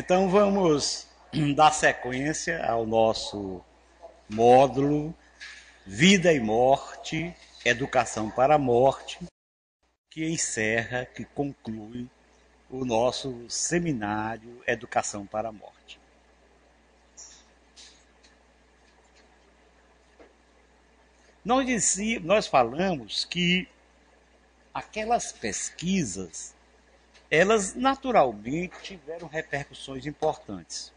Então vamos dar sequência ao nosso módulo Vida e Morte, Educação para a Morte, que encerra, que conclui o nosso seminário Educação para a Morte. Nós falamos que aquelas pesquisas, elas naturalmente tiveram repercussões importantes.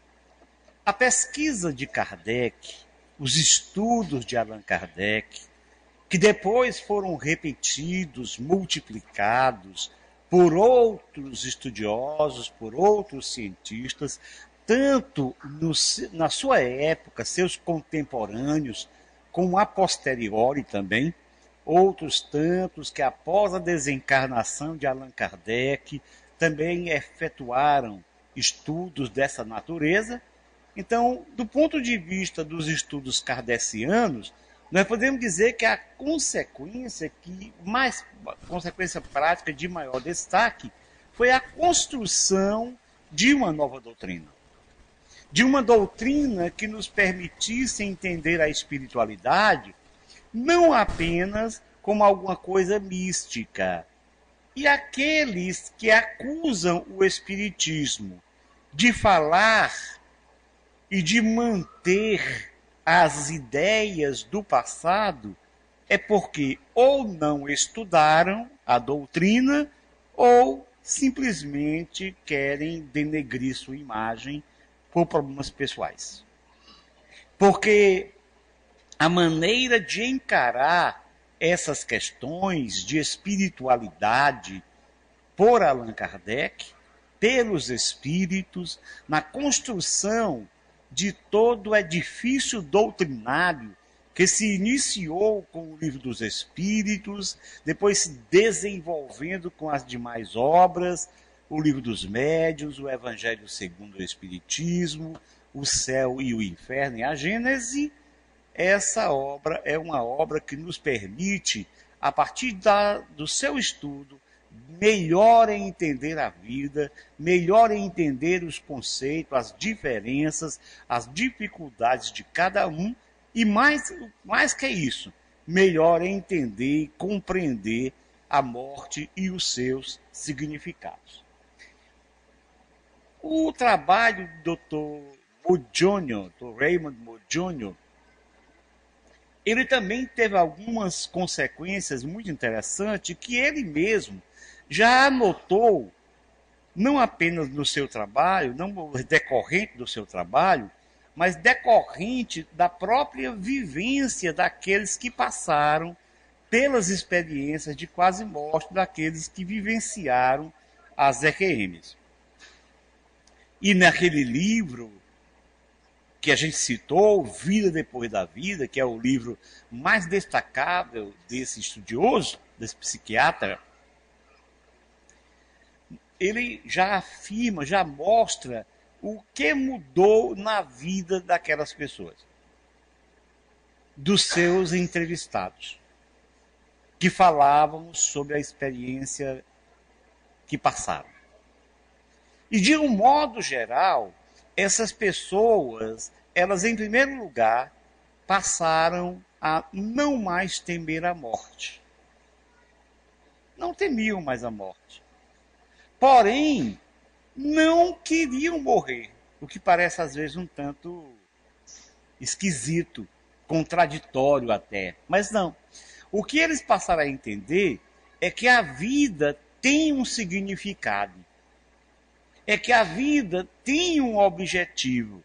A pesquisa de Kardec, os estudos de Allan Kardec, que depois foram repetidos, multiplicados por outros estudiosos, por outros cientistas, tanto na sua época, seus contemporâneos, como a posteriori também, outros tantos que após a desencarnação de Allan Kardec também efetuaram estudos dessa natureza. Então, do ponto de vista dos estudos kardecianos, nós podemos dizer que a consequência prática de maior destaque foi a construção de uma nova doutrina. De uma doutrina que nos permitisse entender a espiritualidade não apenas como alguma coisa mística. E aqueles que acusam o espiritismo de falar e de manter as ideias do passado é porque ou não estudaram a doutrina ou simplesmente querem denegrir sua imagem por problemas pessoais. Porque a maneira de encarar essas questões de espiritualidade por Allan Kardec, pelos espíritos, na construção de todo o edifício doutrinário que se iniciou com o Livro dos Espíritos, depois se desenvolvendo com as demais obras, o Livro dos Médiuns, o Evangelho segundo o Espiritismo, o Céu e o Inferno e a Gênese. Essa obra é uma obra que nos permite, a partir do seu estudo, melhor entender a vida, melhor entender os conceitos, as diferenças, as dificuldades de cada um e mais que isso, melhor entender e compreender a morte e os seus significados. O trabalho do Dr. Mood, do Raymond Mood, ele também teve algumas consequências muito interessantes que ele mesmo já anotou, não apenas no seu trabalho, não decorrente do seu trabalho, mas decorrente da própria vivência daqueles que passaram pelas experiências de quase morte, daqueles que vivenciaram as EQMs. E naquele livro que a gente citou, Vida Depois da Vida, que é o livro mais destacável desse estudioso, desse psiquiatra, ele já afirma, já mostra o que mudou na vida daquelas pessoas, dos seus entrevistados, que falavam sobre a experiência que passaram. E de um modo geral, essas pessoas, elas em primeiro lugar, passaram a não mais temer a morte. Não temiam mais a morte. Porém, não queriam morrer, o que parece às vezes um tanto esquisito, contraditório até. Mas não. O que eles passaram a entender é que a vida tem um significado. É que a vida tem um objetivo.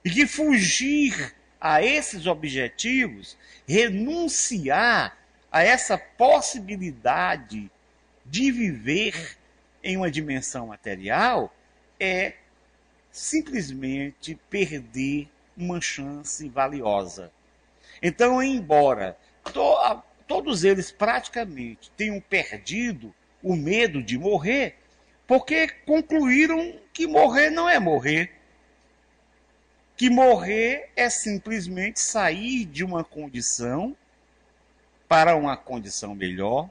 E que fugir a esses objetivos, renunciar a essa possibilidade de viver em uma dimensão material, é simplesmente perder uma chance valiosa. Então, embora todos eles praticamente tenham perdido o medo de morrer, porque concluíram que morrer não é morrer. Que morrer é simplesmente sair de uma condição para uma condição melhor,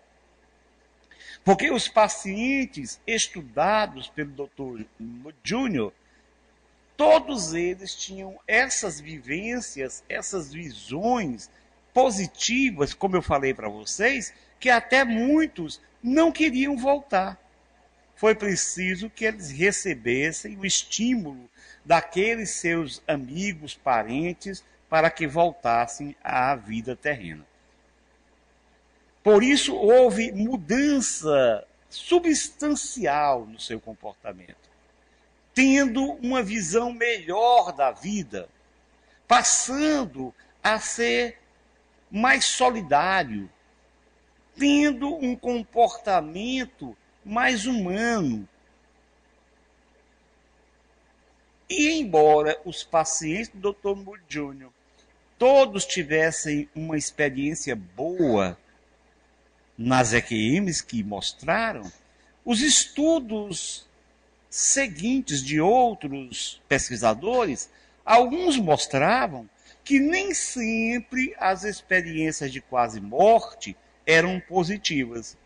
Porque os pacientes estudados pelo Dr. Júnior, todos eles tinham essas vivências, essas visões positivas, como eu falei para vocês, que até muitos não queriam voltar. Foi preciso que eles recebessem o estímulo daqueles seus amigos, parentes, para que voltassem à vida terrena. Por isso, houve mudança substancial no seu comportamento, tendo uma visão melhor da vida, passando a ser mais solidário, tendo um comportamento mais humano. E embora os pacientes do Dr. Moore Jr. todos tivessem uma experiência boa nas EQMs que mostraram, os estudos seguintes de outros pesquisadores, alguns mostravam que nem sempre as experiências de quase morte eram positivas.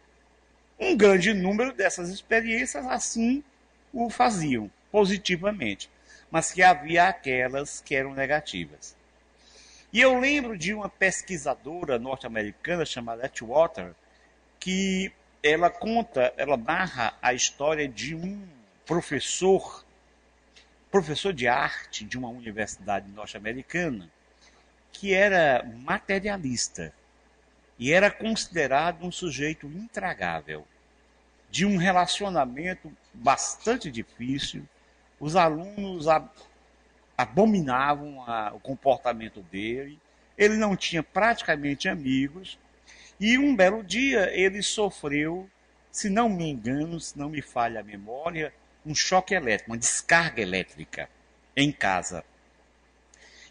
Um grande número dessas experiências assim o faziam positivamente, mas que havia aquelas que eram negativas. E eu lembro de uma pesquisadora norte-americana chamada Atwater, que ela narra a história de um professor de arte de uma universidade norte-americana, que era materialista e era considerado um sujeito intragável, de um relacionamento bastante difícil. Os alunos abominavam o comportamento dele, ele não tinha praticamente amigos, e um belo dia ele sofreu, se não me engano, se não me falha a memória, um choque elétrico, uma descarga elétrica em casa.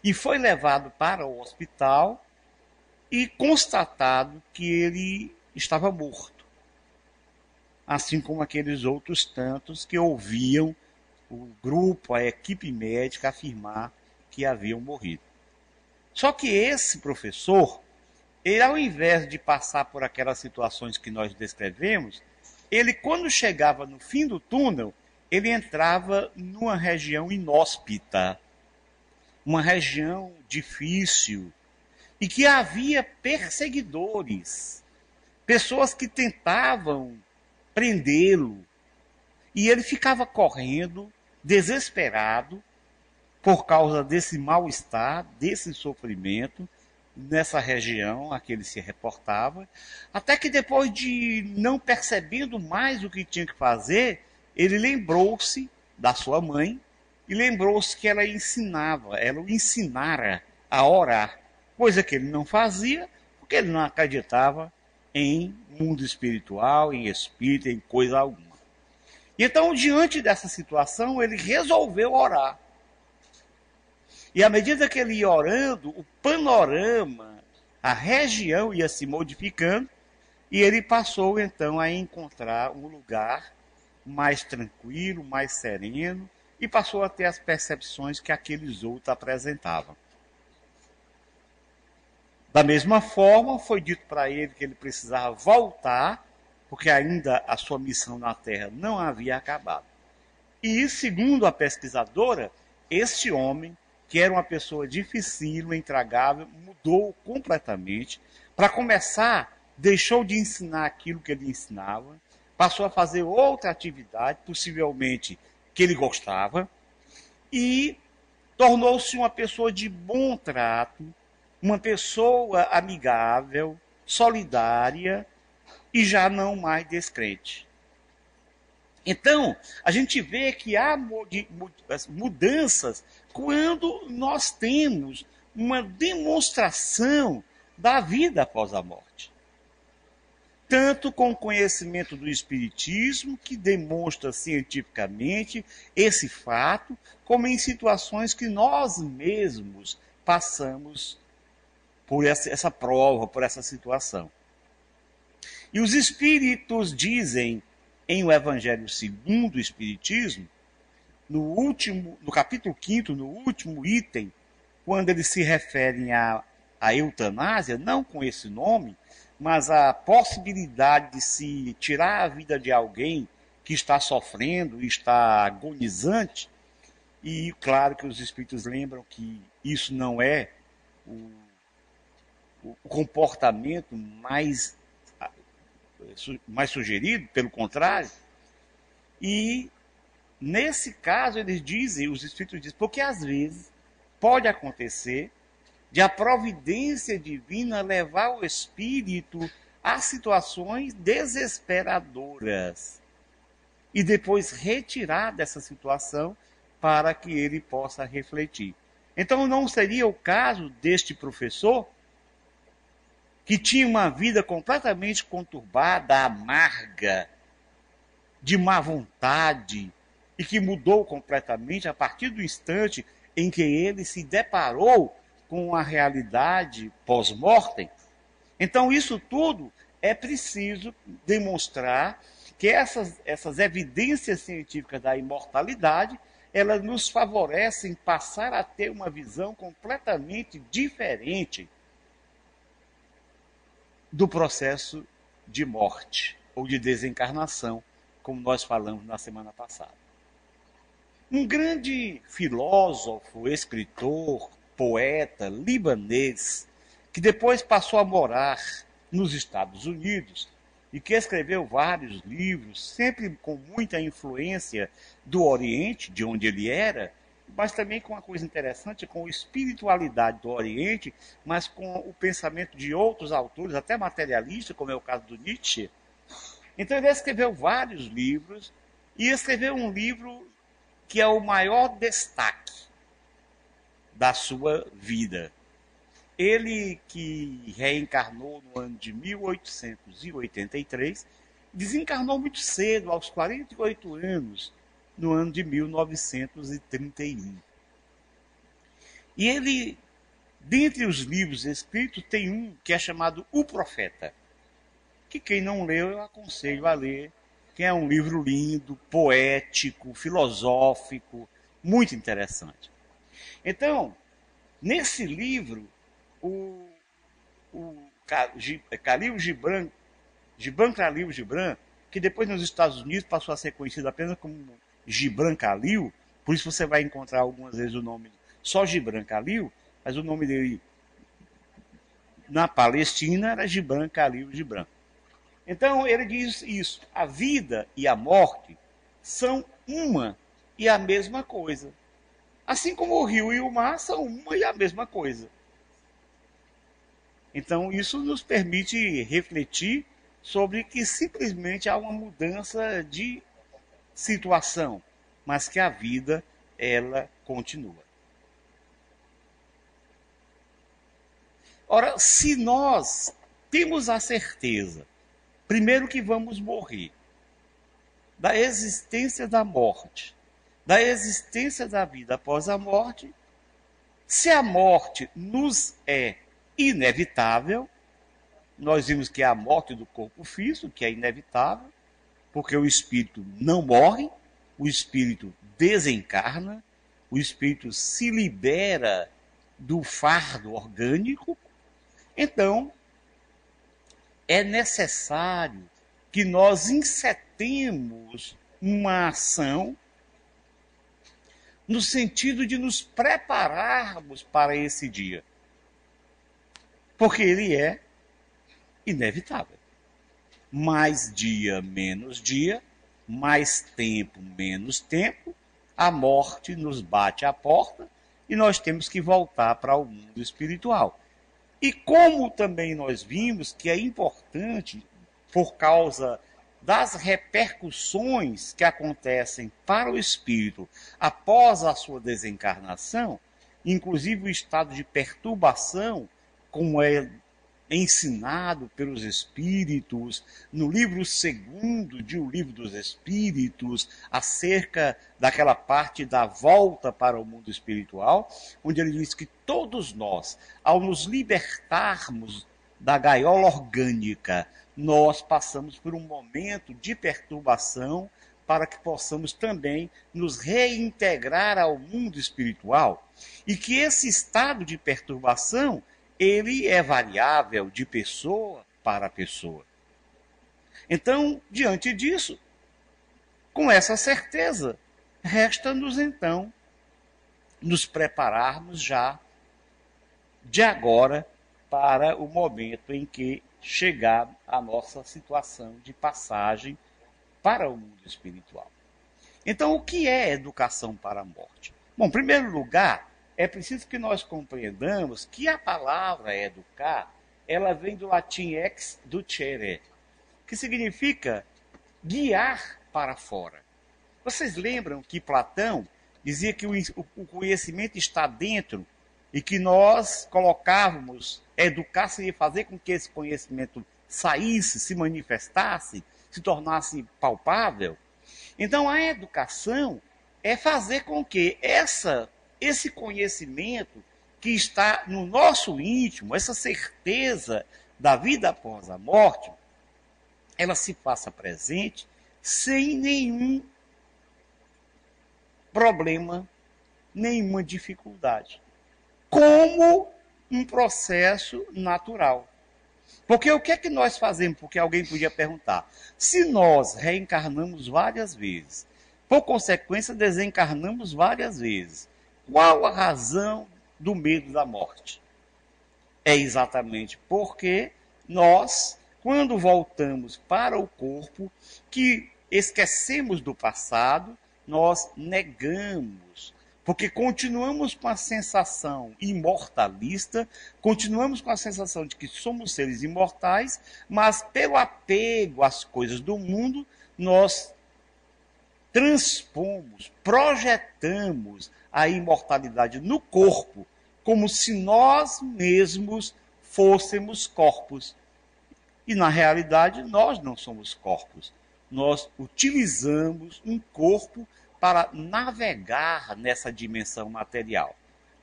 E foi levado para o hospital e constatado que ele estava morto. Assim como aqueles outros tantos que ouviam o grupo, a equipe médica afirmar que haviam morrido. Só que esse professor, ele, ao invés de passar por aquelas situações que nós descrevemos, ele, quando chegava no fim do túnel, ele entrava numa região inóspita, uma região difícil, e que havia perseguidores, pessoas que tentavam prendê-lo, e ele ficava correndo, desesperado, por causa desse mal-estar, desse sofrimento, nessa região a que ele se reportava, até que depois de não percebendo mais o que tinha que fazer, ele lembrou-se da sua mãe e lembrou-se que ela o ensinara a orar, coisa que ele não fazia, porque ele não acreditava em mundo espiritual, em espírito, em coisa alguma. E então, diante dessa situação, ele resolveu orar. E à medida que ele ia orando, o panorama, a região ia se modificando, e ele passou então a encontrar um lugar mais tranquilo, mais sereno, e passou a ter as percepções que aqueles outros apresentavam. Da mesma forma, foi dito para ele que ele precisava voltar, porque ainda a sua missão na Terra não havia acabado. E, segundo a pesquisadora, este homem, que era uma pessoa dificílima, intragável, mudou completamente. Para começar, deixou de ensinar aquilo que ele ensinava, passou a fazer outra atividade, possivelmente que ele gostava, e tornou-se uma pessoa de bom trato, uma pessoa amigável, solidária e já não mais descrente. Então, a gente vê que há mudanças quando nós temos uma demonstração da vida após a morte. Tanto com o conhecimento do Espiritismo, que demonstra cientificamente esse fato, como em situações que nós mesmos passamos por essa prova, por essa situação. E os Espíritos dizem, em o Evangelho segundo o Espiritismo, no capítulo 5º, no último item, quando eles se referem à eutanásia, não com esse nome, mas a possibilidade de se tirar a vida de alguém que está sofrendo, está agonizante, e claro que os espíritos lembram que isso não é o comportamento mais sugerido, pelo contrário. E nesse caso eles dizem, os espíritos dizem, porque às vezes pode acontecer de a providência divina levar o espírito a situações desesperadoras e depois retirar dessa situação para que ele possa refletir. Então não seria o caso deste professor que tinha uma vida completamente conturbada, amarga, de má vontade, e que mudou completamente a partir do instante em que ele se deparou com a realidade pós-mortem. Então, isso tudo é preciso demonstrar que essas evidências científicas da imortalidade, elas nos favorecem passar a ter uma visão completamente diferente do processo de morte ou de desencarnação, como nós falamos na semana passada. Um grande filósofo, escritor, poeta libanês, que depois passou a morar nos Estados Unidos e que escreveu vários livros, sempre com muita influência do Oriente, de onde ele era, mas também com uma coisa interessante, com a espiritualidade do Oriente, mas com o pensamento de outros autores, até materialistas, como é o caso do Nietzsche. Então ele escreveu vários livros, e escreveu um livro que é o maior destaque da sua vida. Ele, que reencarnou no ano de 1883, desencarnou muito cedo, aos 48 anos, no ano de 1931. E ele, dentre os livros escritos, tem um que é chamado O Profeta, que quem não leu eu aconselho a ler, que é um livro lindo, poético, filosófico, muito interessante. Então, nesse livro, o Khalil Gibran, que depois nos Estados Unidos passou a ser conhecido apenas como Gibran Khalil, por isso você vai encontrar algumas vezes o nome só Gibran Khalil, mas o nome dele na Palestina era Gibran Khalil Gibran. Então ele diz isso, a vida e a morte são uma e a mesma coisa. Assim como o rio e o mar são uma e a mesma coisa. Então isso nos permite refletir sobre que simplesmente há uma mudança de situação, mas que a vida, ela continua. Ora, se nós temos a certeza, primeiro que vamos morrer, da existência da morte, da existência da vida após a morte, se a morte nos é inevitável, nós vimos que é a morte do corpo físico, que é inevitável, porque o espírito não morre, o espírito desencarna, o espírito se libera do fardo orgânico. Então, é necessário que nós encetemos uma ação no sentido de nos prepararmos para esse dia. Porque ele é inevitável. Mais dia, menos dia, mais tempo, menos tempo, a morte nos bate à porta e nós temos que voltar para o mundo espiritual. E como também nós vimos que é importante, por causa das repercussões que acontecem para o espírito após a sua desencarnação, inclusive o estado de perturbação, como é ensinado pelos Espíritos, no livro segundo de O Livro dos Espíritos, acerca daquela parte da volta para o mundo espiritual, onde ele diz que todos nós, ao nos libertarmos da gaiola orgânica, nós passamos por um momento de perturbação para que possamos também nos reintegrar ao mundo espiritual. E que esse estado de perturbação ele é variável de pessoa para a pessoa. Então, diante disso, com essa certeza, resta-nos então nos prepararmos já de agora para o momento em que chegar a nossa situação de passagem para o mundo espiritual. Então, o que é educação para a morte? Bom, em primeiro lugar, é preciso que nós compreendamos que a palavra educar, ela vem do latim ex ducere, que significa guiar para fora. Vocês lembram que Platão dizia que o conhecimento está dentro e que nós colocávamos, educar seria fazer com que esse conhecimento saísse, se manifestasse, se tornasse palpável? Então, a educação é fazer com que esse conhecimento que está no nosso íntimo, essa certeza da vida após a morte, ela se faça presente sem nenhum problema, nenhuma dificuldade, como um processo natural. Porque o que é que nós fazemos? Porque alguém podia perguntar. Se nós reencarnamos várias vezes, por consequência desencarnamos várias vezes, qual a razão do medo da morte? É exatamente porque nós, quando voltamos para o corpo, que esquecemos do passado, nós negamos, porque continuamos com a sensação imortalista, continuamos com a sensação de que somos seres imortais, mas pelo apego às coisas do mundo, nós transpomos, projetamos a imortalidade no corpo, como se nós mesmos fôssemos corpos. E na realidade nós não somos corpos. Nós utilizamos um corpo para navegar nessa dimensão material.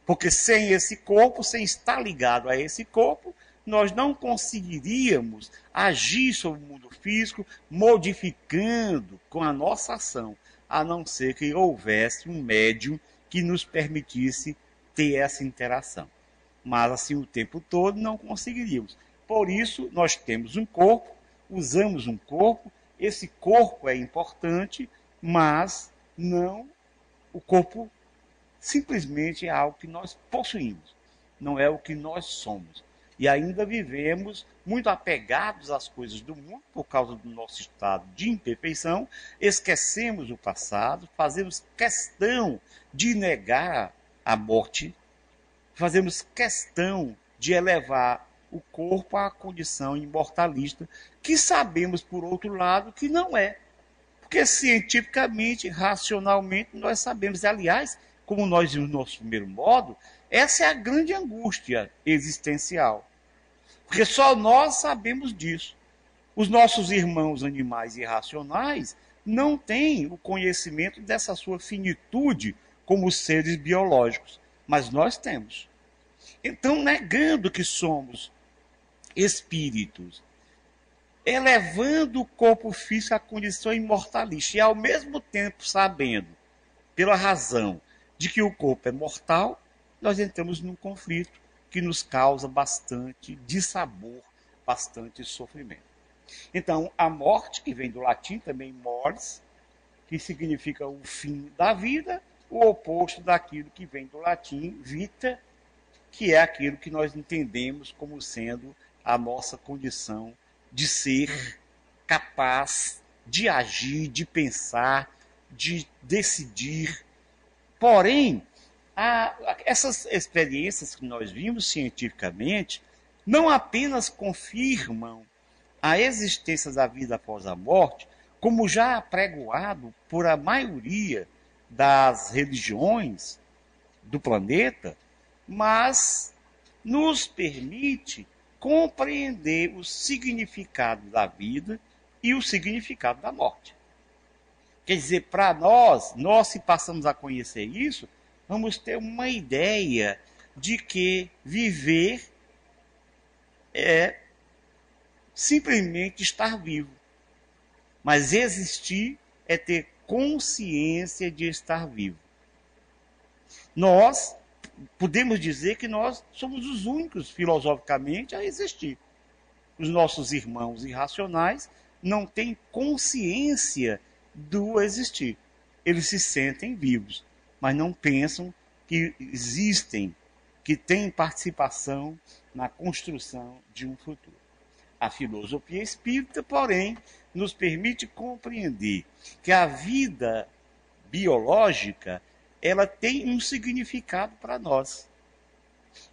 Porque sem esse corpo, sem estar ligado a esse corpo, nós não conseguiríamos agir sobre o mundo físico, modificando com a nossa ação, a não ser que houvesse um médium que nos permitisse ter essa interação. Mas assim o tempo todo não conseguiríamos. Por isso, nós temos um corpo, usamos um corpo, esse corpo é importante, mas não o corpo simplesmente é algo que nós possuímos, não é o que nós somos. E ainda vivemos muito apegados às coisas do mundo por causa do nosso estado de imperfeição, esquecemos o passado, fazemos questão de negar a morte, fazemos questão de elevar o corpo à condição imortalista, que sabemos, por outro lado, que não é. Porque cientificamente, racionalmente, nós sabemos. E, aliás, como nós vimos no nosso primeiro modo, essa é a grande angústia existencial. Porque só nós sabemos disso. Os nossos irmãos animais irracionais não têm o conhecimento dessa sua finitude como seres biológicos. Mas nós temos. Então, negando que somos espíritos, elevando o corpo físico à condição imortalista, e ao mesmo tempo sabendo, pela razão de que o corpo é mortal, nós entramos num conflito que nos causa bastante dissabor, bastante sofrimento. Então, a morte, que vem do latim também mores, que significa o fim da vida, o oposto daquilo que vem do latim vita, que é aquilo que nós entendemos como sendo a nossa condição de ser capaz de agir, de pensar, de decidir. Porém, essas experiências que nós vimos cientificamente não apenas confirmam a existência da vida após a morte, como já apregoado por a maioria das religiões do planeta, mas nos permite compreender o significado da vida e o significado da morte. Quer dizer, para nós se passamos a conhecer isso, vamos ter uma ideia de que viver é simplesmente estar vivo. Mas existir é ter consciência de estar vivo. Nós podemos dizer que nós somos os únicos, filosoficamente, a existir. os nossos irmãos irracionais não têm consciência do existir. Eles se sentem vivos, mas não pensam que existem, que têm participação na construção de um futuro. A filosofia espírita, porém, nos permite compreender que a vida biológica, ela tem um significado para nós.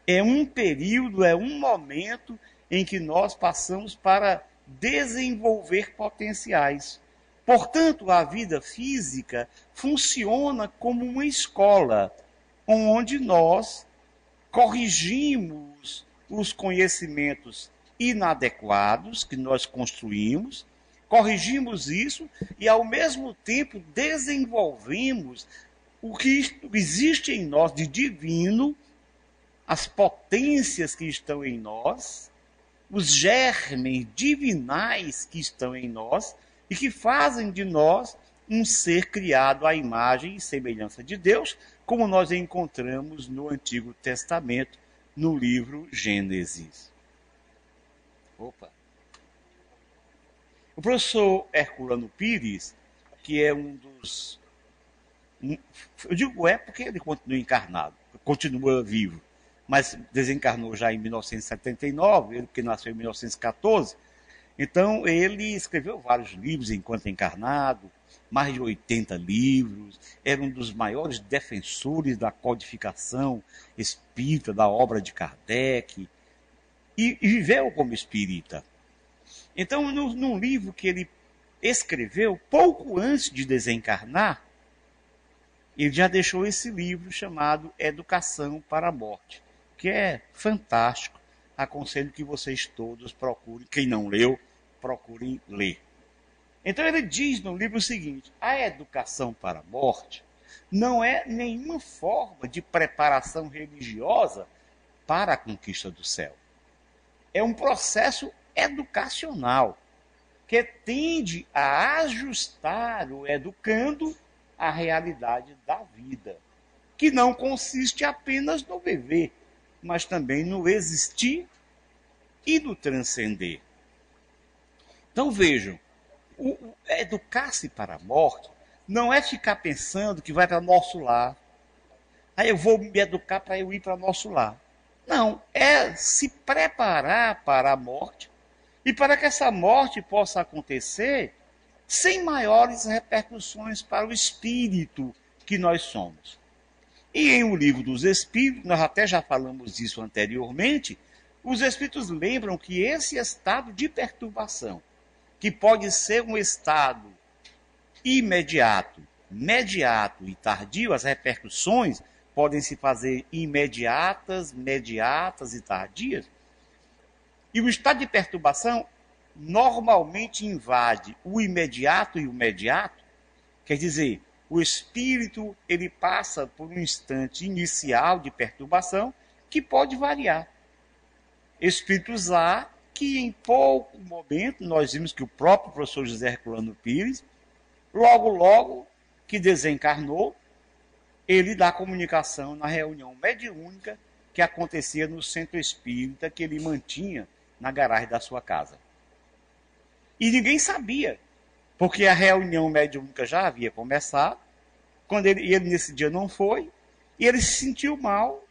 É um período, é um momento em que nós passamos para desenvolver potenciais. Portanto, a vida física funciona como uma escola, onde nós corrigimos os conhecimentos inadequados que nós construímos, corrigimos isso e, ao mesmo tempo, desenvolvemos o que existe em nós de divino, as potências que estão em nós, os germes divinais que estão em nós e que fazem de nós um ser criado à imagem e semelhança de Deus, como nós encontramos no Antigo Testamento, no livro Gênesis. Opa! O professor Herculano Pires, que é um dos... Eu digo porque ele continua encarnado, continua vivo, mas desencarnou já em 1979, ele que nasceu em 1914. Então, ele escreveu vários livros enquanto encarnado, mais de 80 livros, era um dos maiores defensores da codificação espírita, da obra de Kardec, e viveu como espírita. Então, num livro que ele escreveu pouco antes de desencarnar, ele já deixou esse livro chamado Educação para a Morte, que é fantástico. Aconselho que vocês todos procurem, quem não leu, procurem ler. Então ele diz no livro o seguinte: a educação para a morte não é nenhuma forma de preparação religiosa para a conquista do céu. É um processo educacional que tende a ajustar o educando à realidade da vida, que não consiste apenas no viver, mas também no existir e no transcender. Então vejam, educar-se para a morte não é ficar pensando que vai para nosso lar. Aí eu vou me educar para eu ir para nosso lar. Não, é se preparar para a morte e para que essa morte possa acontecer sem maiores repercussões para o espírito que nós somos. E em O Livro dos Espíritos, nós até já falamos disso anteriormente, os espíritos lembram que esse estado de perturbação, que pode ser um estado imediato, mediato e tardio, as repercussões podem se fazer imediatas, mediatas e tardias. E o estado de perturbação normalmente invade o imediato e o mediato, quer dizer, o espírito ele passa por um instante inicial de perturbação que pode variar. Espíritos há que em pouco momento, nós vimos que o próprio professor José Herculano Pires, logo que desencarnou, ele dá comunicação na reunião mediúnica que acontecia no centro espírita que ele mantinha na garagem da sua casa. E ninguém sabia, porque a reunião mediúnica já havia começado, quando ele nesse dia não foi, e ele se sentiu mal,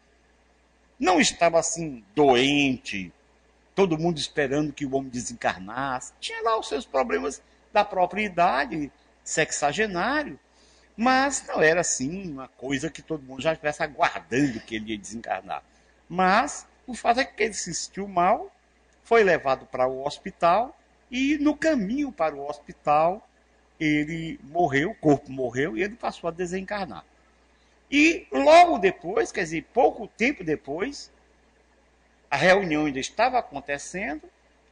não estava assim doente, todo mundo esperando que o homem desencarnasse, tinha lá os seus problemas da própria idade, sexagenário, mas não era assim uma coisa que todo mundo já estivesse aguardando que ele ia desencarnar. Mas o fato é que ele se sentiu mal, foi levado para o hospital e no caminho para o hospital ele morreu, o corpo morreu e ele passou a desencarnar. E logo depois, quer dizer, pouco tempo depois, a reunião ainda estava acontecendo,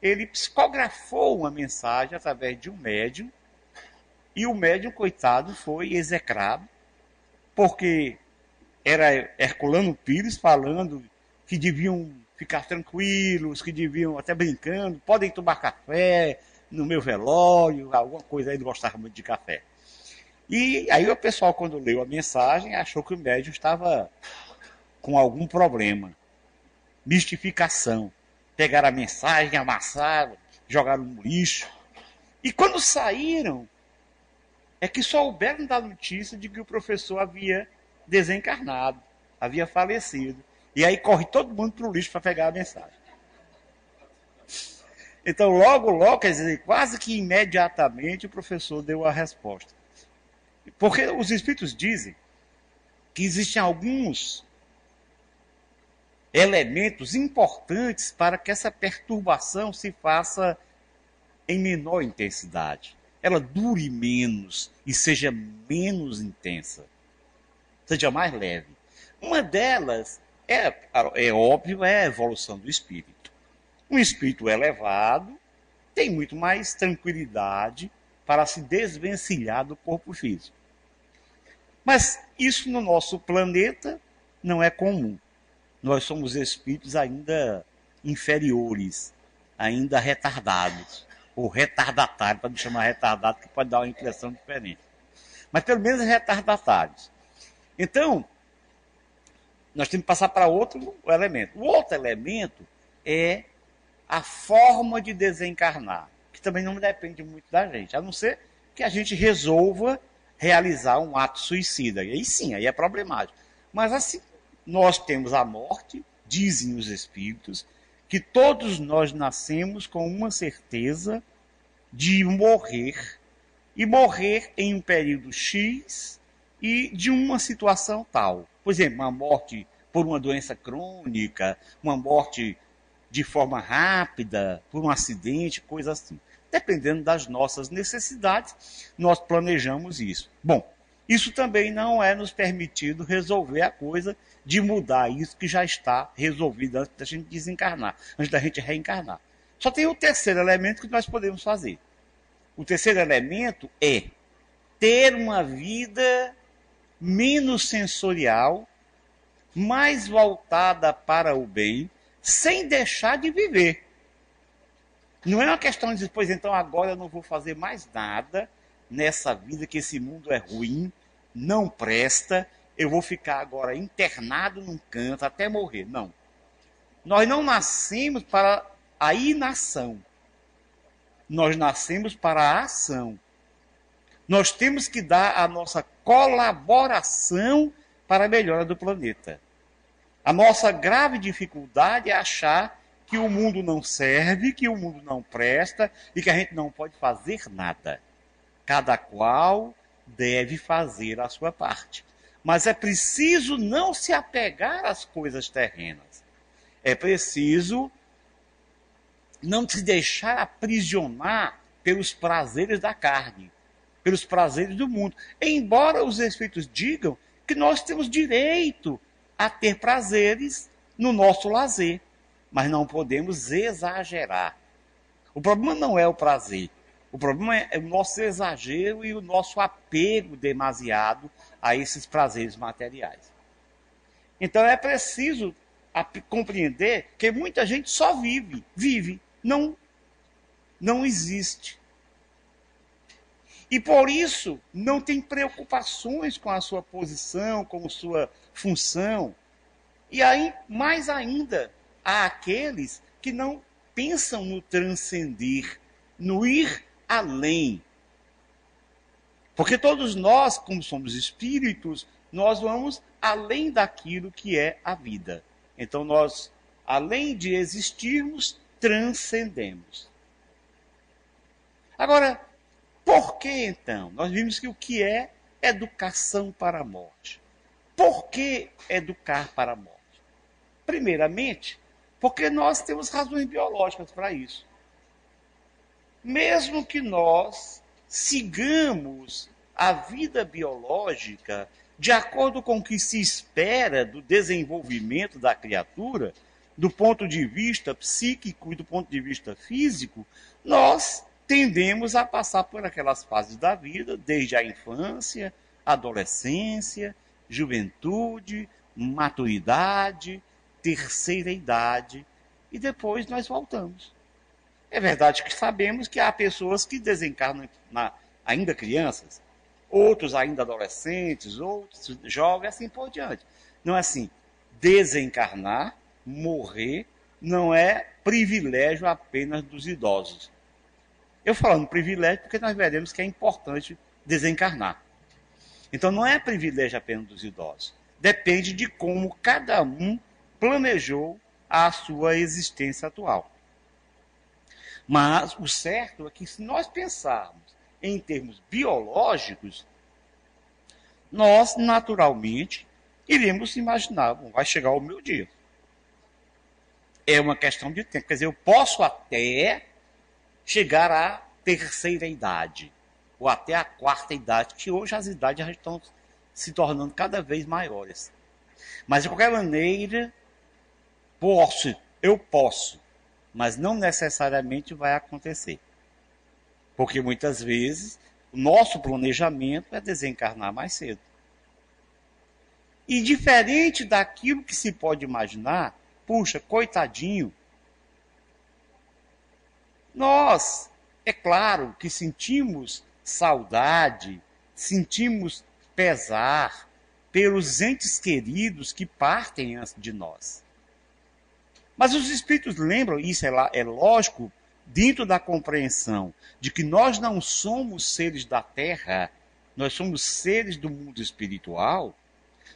ele psicografou uma mensagem através de um médium, e o médium, coitado, foi execrado, porque era Herculano Pires falando que deviam ficar tranquilos, que deviam, até brincando, podem tomar café no meu velório, alguma coisa aí, ele gostava muito de café. E aí o pessoal, quando leu a mensagem, achou que o médium estava com algum problema, mistificação. pegaram a mensagem, amassaram, jogaram no lixo. E quando saíram, é que souberam da notícia de que o professor havia desencarnado, havia falecido. E aí corre todo mundo para o lixo para pegar a mensagem. Então, logo, quer dizer, quase que imediatamente o professor deu a resposta. Porque os espíritos dizem que existem alguns elementos importantes para que essa perturbação se faça em menor intensidade. Ela dure menos e seja menos intensa. Seja mais leve. Uma delas, é óbvio, é a evolução do espírito. Um espírito elevado tem muito mais tranquilidade para se desvencilhar do corpo físico. Mas isso no nosso planeta não é comum. Nós somos espíritos ainda inferiores, ainda retardados, ou retardatários, para não chamar retardado, que pode dar uma impressão diferente. Mas pelo menos retardatários. Então, nós temos que passar para outro elemento. O outro elemento é a forma de desencarnar, que também não depende muito da gente, a não ser que a gente resolva realizar um ato suicida. E aí sim, aí é problemático. Mas assim, nós temos a morte, dizem os espíritos, que todos nós nascemos com uma certeza de morrer, e morrer em um período X e de uma situação tal. Por exemplo, uma morte por uma doença crônica, uma morte de forma rápida, por um acidente, coisa assim. Dependendo das nossas necessidades, nós planejamos isso. Bom, isso também não é nos permitido resolver a coisa de mudar isso que já está resolvido antes da gente desencarnar, antes da gente reencarnar. Só tem o terceiro elemento que nós podemos fazer. O terceiro elemento é ter uma vida menos sensorial, mais voltada para o bem, sem deixar de viver. Não é uma questão de dizer, pois então agora eu não vou fazer mais nada nessa vida, que esse mundo é ruim, não presta, eu vou ficar agora internado num canto até morrer. Não. Nós não nascemos para a inação. Nós nascemos para a ação. Nós temos que dar a nossa colaboração para a melhora do planeta. A nossa grave dificuldade é achar que o mundo não serve, que o mundo não presta e que a gente não pode fazer nada. Cada qual deve fazer a sua parte. Mas é preciso não se apegar às coisas terrenas. É preciso não se deixar aprisionar pelos prazeres da carne, pelos prazeres do mundo. Embora os espíritos digam que nós temos direito a ter prazeres no nosso lazer, mas não podemos exagerar. O problema não é o prazer, o problema é o nosso exagero e o nosso apego demasiado a esses prazeres materiais. Então é preciso compreender que muita gente só vive, não existe. E por isso não tem preocupações com a sua posição, com a sua função. E aí, mais ainda, há aqueles que não pensam no transcender, no ir além. Porque todos nós, como somos espíritos, nós vamos além daquilo que é a vida. Então nós, além de existirmos, transcendemos. Agora, por que então? Nós vimos que o que é educação para a morte. Por que educar para a morte? Primeiramente, porque nós temos razões biológicas para isso. Mesmo que nós sigamos a vida biológica de acordo com o que se espera do desenvolvimento da criatura, do ponto de vista psíquico e do ponto de vista físico, nós tendemos a passar por aquelas fases da vida, desde a infância, adolescência, juventude, maturidade, terceira idade, e depois nós voltamos. É verdade que sabemos que há pessoas que desencarnam ainda crianças, outros ainda adolescentes, outros jovens, assim por diante. Não é assim, desencarnar, morrer, não é privilégio apenas dos idosos. Eu falando privilégio porque nós veremos que é importante desencarnar. Então não é privilégio apenas dos idosos. Depende de como cada um planejou a sua existência atual. Mas o certo é que se nós pensarmos em termos biológicos, nós naturalmente iremos imaginar, bom, vai chegar o meu dia. É uma questão de tempo. Quer dizer, eu posso até chegar à terceira idade, ou até à quarta idade, que hoje as idades já estão se tornando cada vez maiores. Mas, de qualquer maneira, eu posso, mas não necessariamente vai acontecer. Porque muitas vezes o nosso planejamento é desencarnar mais cedo. E diferente daquilo que se pode imaginar, puxa, coitadinho, nós, é claro que sentimos saudade, sentimos pesar pelos entes queridos que partem antes de nós. Mas os espíritos lembram, isso é lógico, dentro da compreensão de que nós não somos seres da Terra, nós somos seres do mundo espiritual,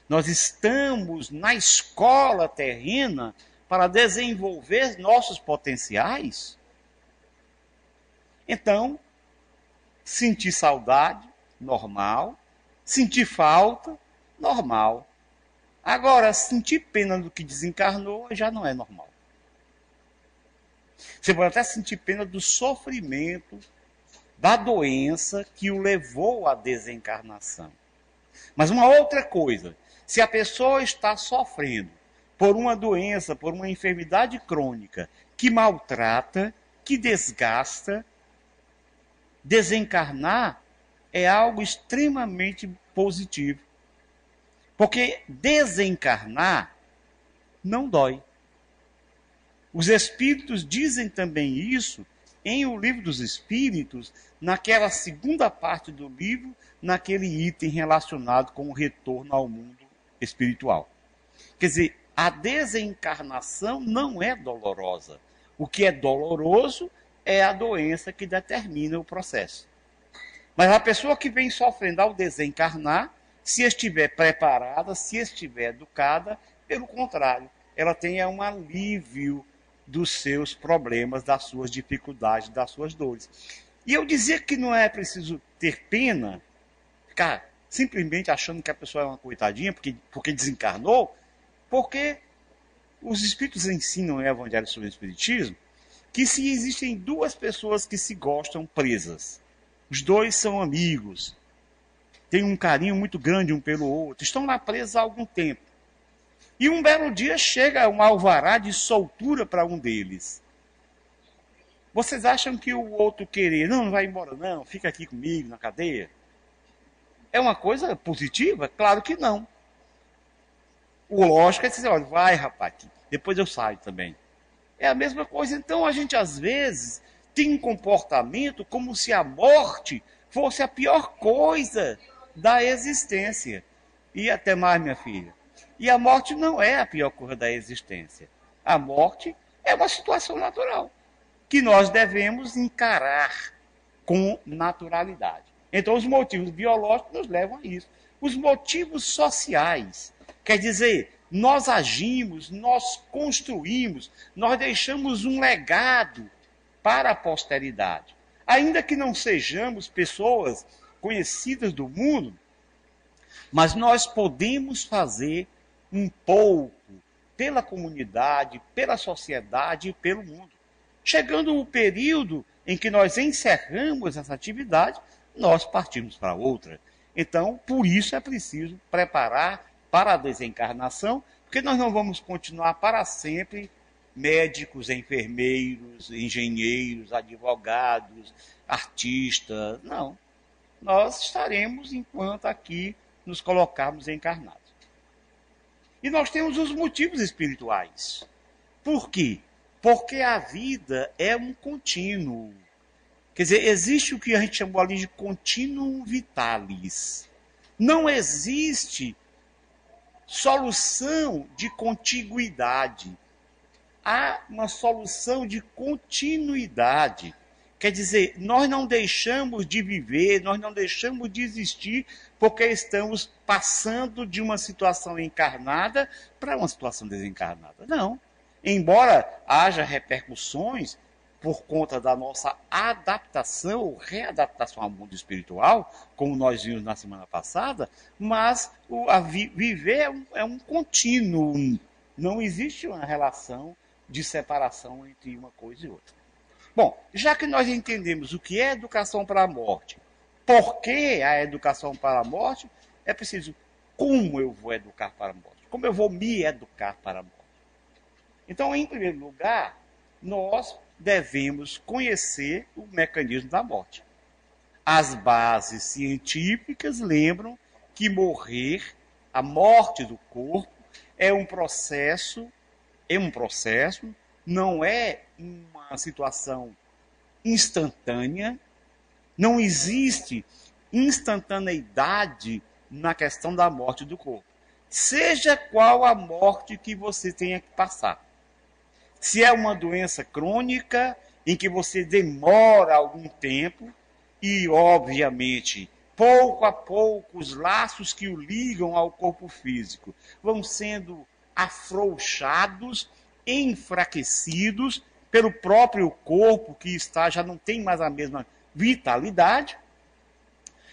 nós estamos na escola terrena para desenvolver nossos potenciais. Então, sentir saudade, normal. Sentir falta, normal. Agora, sentir pena do que desencarnou já não é normal. Você pode até sentir pena do sofrimento, da doença que o levou à desencarnação. Mas uma outra coisa, se a pessoa está sofrendo por uma doença, por uma enfermidade crônica que maltrata, que desgasta, desencarnar é algo extremamente positivo. Porque desencarnar não dói. Os Espíritos dizem também isso em O Livro dos Espíritos, naquela segunda parte do livro, naquele item relacionado com o retorno ao mundo espiritual. Quer dizer, a desencarnação não é dolorosa. O que é doloroso é a doença que determina o processo. Mas a pessoa que vem sofrendo ao desencarnar, se estiver preparada, se estiver educada, pelo contrário, ela tenha um alívio dos seus problemas, das suas dificuldades, das suas dores. E eu dizia que não é preciso ter pena, ficar simplesmente achando que a pessoa é uma coitadinha porque desencarnou, porque os Espíritos ensinam no Evangelho sobre o Espiritismo que se existem duas pessoas que se gostam presas, os dois são amigos, têm um carinho muito grande um pelo outro, estão lá presos há algum tempo. E um belo dia chega um alvará de soltura para um deles. Vocês acham que o outro querer, não vai embora não, fica aqui comigo na cadeia? É uma coisa positiva? Claro que não. O lógico é dizer, olha, vai rapaz, depois eu saio também. É a mesma coisa, então a gente às vezes tem um comportamento como se a morte fosse a pior coisa da existência. E até mais, minha filha. E a morte não é a pior coisa da existência. A morte é uma situação natural, que nós devemos encarar com naturalidade. Então, os motivos biológicos nos levam a isso. Os motivos sociais, quer dizer, nós agimos, nós construímos, nós deixamos um legado para a posteridade. Ainda que não sejamos pessoas conhecidas do mundo, mas nós podemos fazer um pouco pela comunidade, pela sociedade e pelo mundo. Chegando o período em que nós encerramos essa atividade, nós partimos para outra. Então, por isso é preciso preparar para a desencarnação, porque nós não vamos continuar para sempre médicos, enfermeiros, engenheiros, advogados, artistas. Não. Nós estaremos enquanto aqui nos colocarmos encarnados. E nós temos os motivos espirituais. Por quê? Porque a vida é um contínuo. Quer dizer, existe o que a gente chamou ali de continuum vitalis. Não existe solução de contiguidade. há uma solução de continuidade. Quer dizer, nós não deixamos de viver, nós não deixamos de existir porque estamos passando de uma situação encarnada para uma situação desencarnada. Não. Embora haja repercussões por conta da nossa adaptação ou readaptação ao mundo espiritual, como nós vimos na semana passada, mas viver é um contínuo. Não existe uma relação de separação entre uma coisa e outra. Bom, já que nós entendemos o que é educação para a morte, por que a educação para a morte, é preciso como eu vou educar para a morte, como eu vou me educar para a morte. Então, em primeiro lugar, nós devemos conhecer o mecanismo da morte. As bases científicas lembram que morrer, a morte do corpo, é um processo, não é uma situação instantânea, não existe instantaneidade na questão da morte do corpo. Seja qual a morte que você tenha que passar. Se é uma doença crônica, em que você demora algum tempo, e, obviamente, pouco a pouco, os laços que o ligam ao corpo físico vão sendo afrouxados, enfraquecidos pelo próprio corpo que já não tem mais a mesma vitalidade.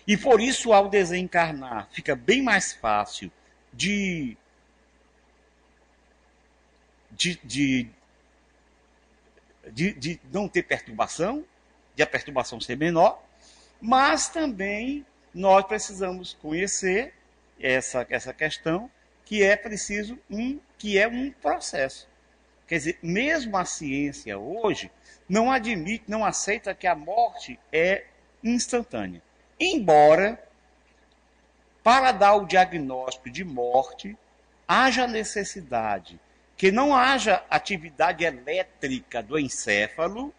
E por isso, ao desencarnar, fica bem mais fácil de não ter perturbação, de a perturbação ser menor, mas também nós precisamos conhecer essa questão, que é preciso que é um processo. Quer dizer, mesmo a ciência hoje não admite, não aceita que a morte é instantânea. Embora, para dar o diagnóstico de morte, haja necessidade que não haja atividade elétrica do encéfalo,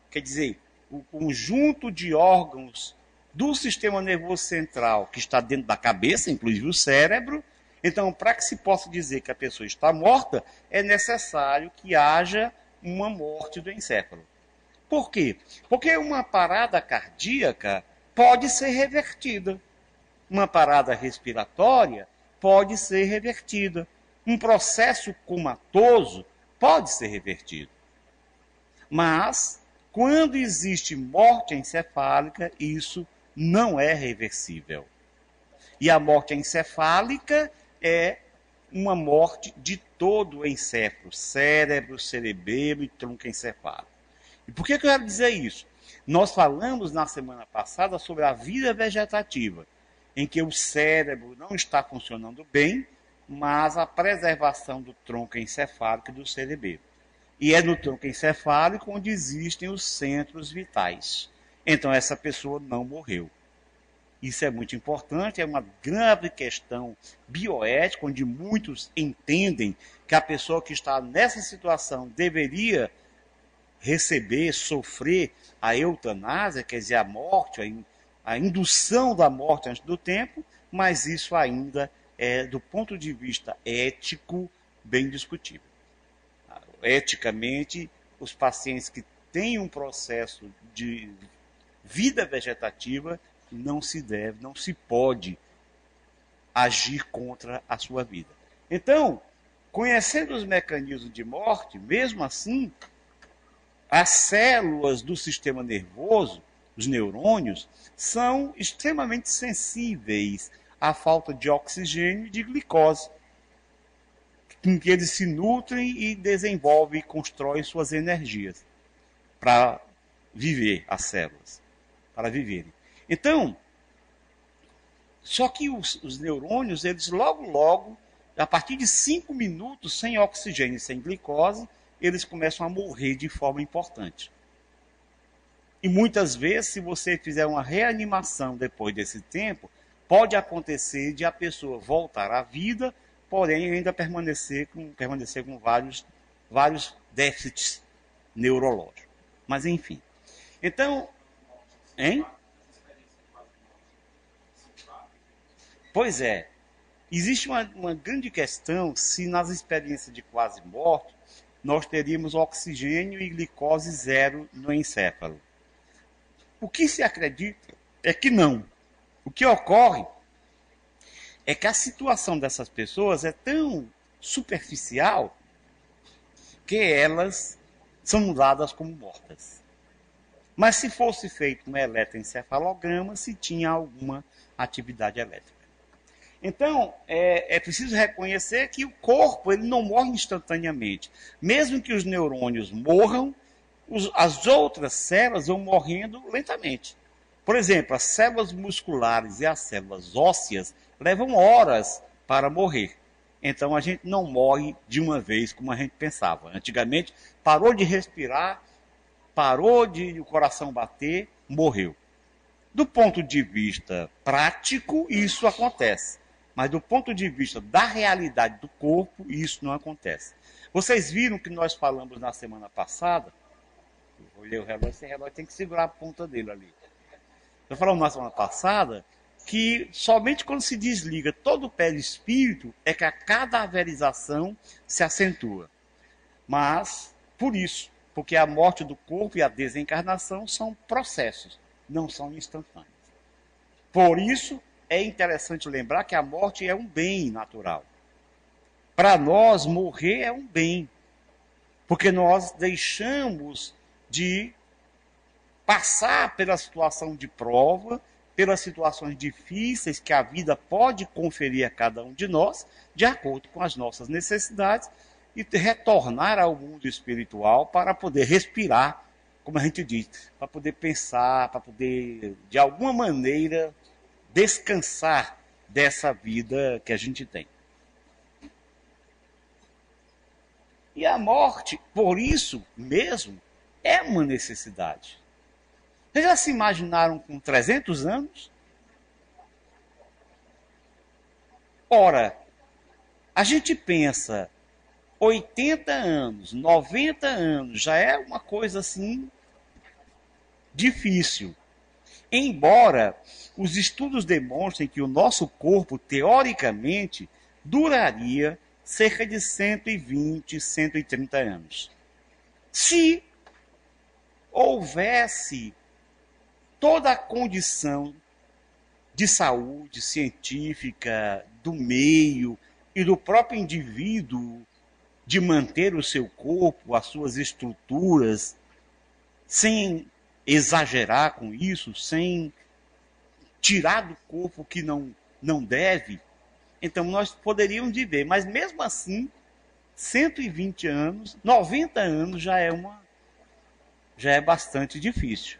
quer dizer, o conjunto de órgãos do sistema nervoso central que está dentro da cabeça, inclusive o cérebro. Então, para que se possa dizer que a pessoa está morta, é necessário que haja uma morte do encéfalo. Por quê? Porque uma parada cardíaca pode ser revertida. Uma parada respiratória pode ser revertida. Um processo comatoso pode ser revertido. Mas, quando existe morte encefálica, isso não é reversível. E a morte encefálica é uma morte de todo o encéfalo, cérebro, cerebelo e tronco encefálico. E por que eu quero dizer isso? Nós falamos na semana passada sobre a vida vegetativa, em que o cérebro não está funcionando bem, mas a preservação do tronco encefálico e do cerebelo. E é no tronco encefálico onde existem os centros vitais. Então essa pessoa não morreu. Isso é muito importante, é uma grave questão bioética, onde muitos entendem que a pessoa que está nessa situação deveria receber, sofrer a eutanásia, quer dizer, a morte, a indução da morte antes do tempo, mas isso ainda é, do ponto de vista ético, bem discutível. Eticamente, os pacientes que têm um processo de vida vegetativa não se pode agir contra a sua vida. Então, conhecendo os mecanismos de morte, mesmo assim, as células do sistema nervoso, os neurônios, são extremamente sensíveis à falta de oxigênio e de glicose, em que eles se nutrem e desenvolvem e constroem suas energias para viver, as células, para viverem. Então, só que os neurônios, eles logo, a partir de 5 minutos, sem oxigênio e sem glicose, eles começam a morrer de forma importante. E muitas vezes, se você fizer uma reanimação depois desse tempo, pode acontecer de a pessoa voltar à vida, porém ainda permanecer com vários déficits neurológicos. Mas enfim. Então, hein? Pois é. Existe uma grande questão se nas experiências de quase morte nós teríamos oxigênio e glicose zero no encéfalo. O que se acredita é que não. O que ocorre é que a situação dessas pessoas é tão superficial que elas são dadas como mortas. Mas se fosse feito um eletroencefalograma, se tinha alguma atividade elétrica. Então, é preciso reconhecer que o corpo ele não morre instantaneamente. Mesmo que os neurônios morram, as outras células vão morrendo lentamente. Por exemplo, as células musculares e as células ósseas levam horas para morrer. Então, a gente não morre de uma vez como a gente pensava. Antigamente, parou de respirar, parou de o coração bater, morreu. Do ponto de vista prático, isso acontece. Mas do ponto de vista da realidade do corpo, isso não acontece. Vocês viram que nós falamos na semana passada? Eu olhei o relógio, esse relógio tem que segurar a ponta dele ali. Nós falamos na semana passada que somente quando se desliga todo o perispírito é que a cadaverização se acentua. Mas, por isso, porque a morte do corpo e a desencarnação são processos, não são instantâneos. Por isso, é interessante lembrar que a morte é um bem natural. Para nós, morrer é um bem, porque nós deixamos de passar pela situação de prova, pelas situações difíceis que a vida pode conferir a cada um de nós, de acordo com as nossas necessidades, e retornar ao mundo espiritual para poder respirar, como a gente diz, para poder pensar, para poder, de alguma maneira, descansar dessa vida que a gente tem. E a morte, por isso mesmo, é uma necessidade. Vocês já se imaginaram com 300 anos? Ora, a gente pensa 80 anos, 90 anos, já é uma coisa assim difícil. Embora os estudos demonstrem que o nosso corpo, teoricamente, duraria cerca de 120, 130 anos. Se houvesse toda a condição de saúde científica do meio e do próprio indivíduo de manter o seu corpo, as suas estruturas, sem exagerar com isso, sem tirar do corpo o que não deve, então nós poderíamos viver. Mas mesmo assim, 120 anos, 90 anos já é bastante difícil.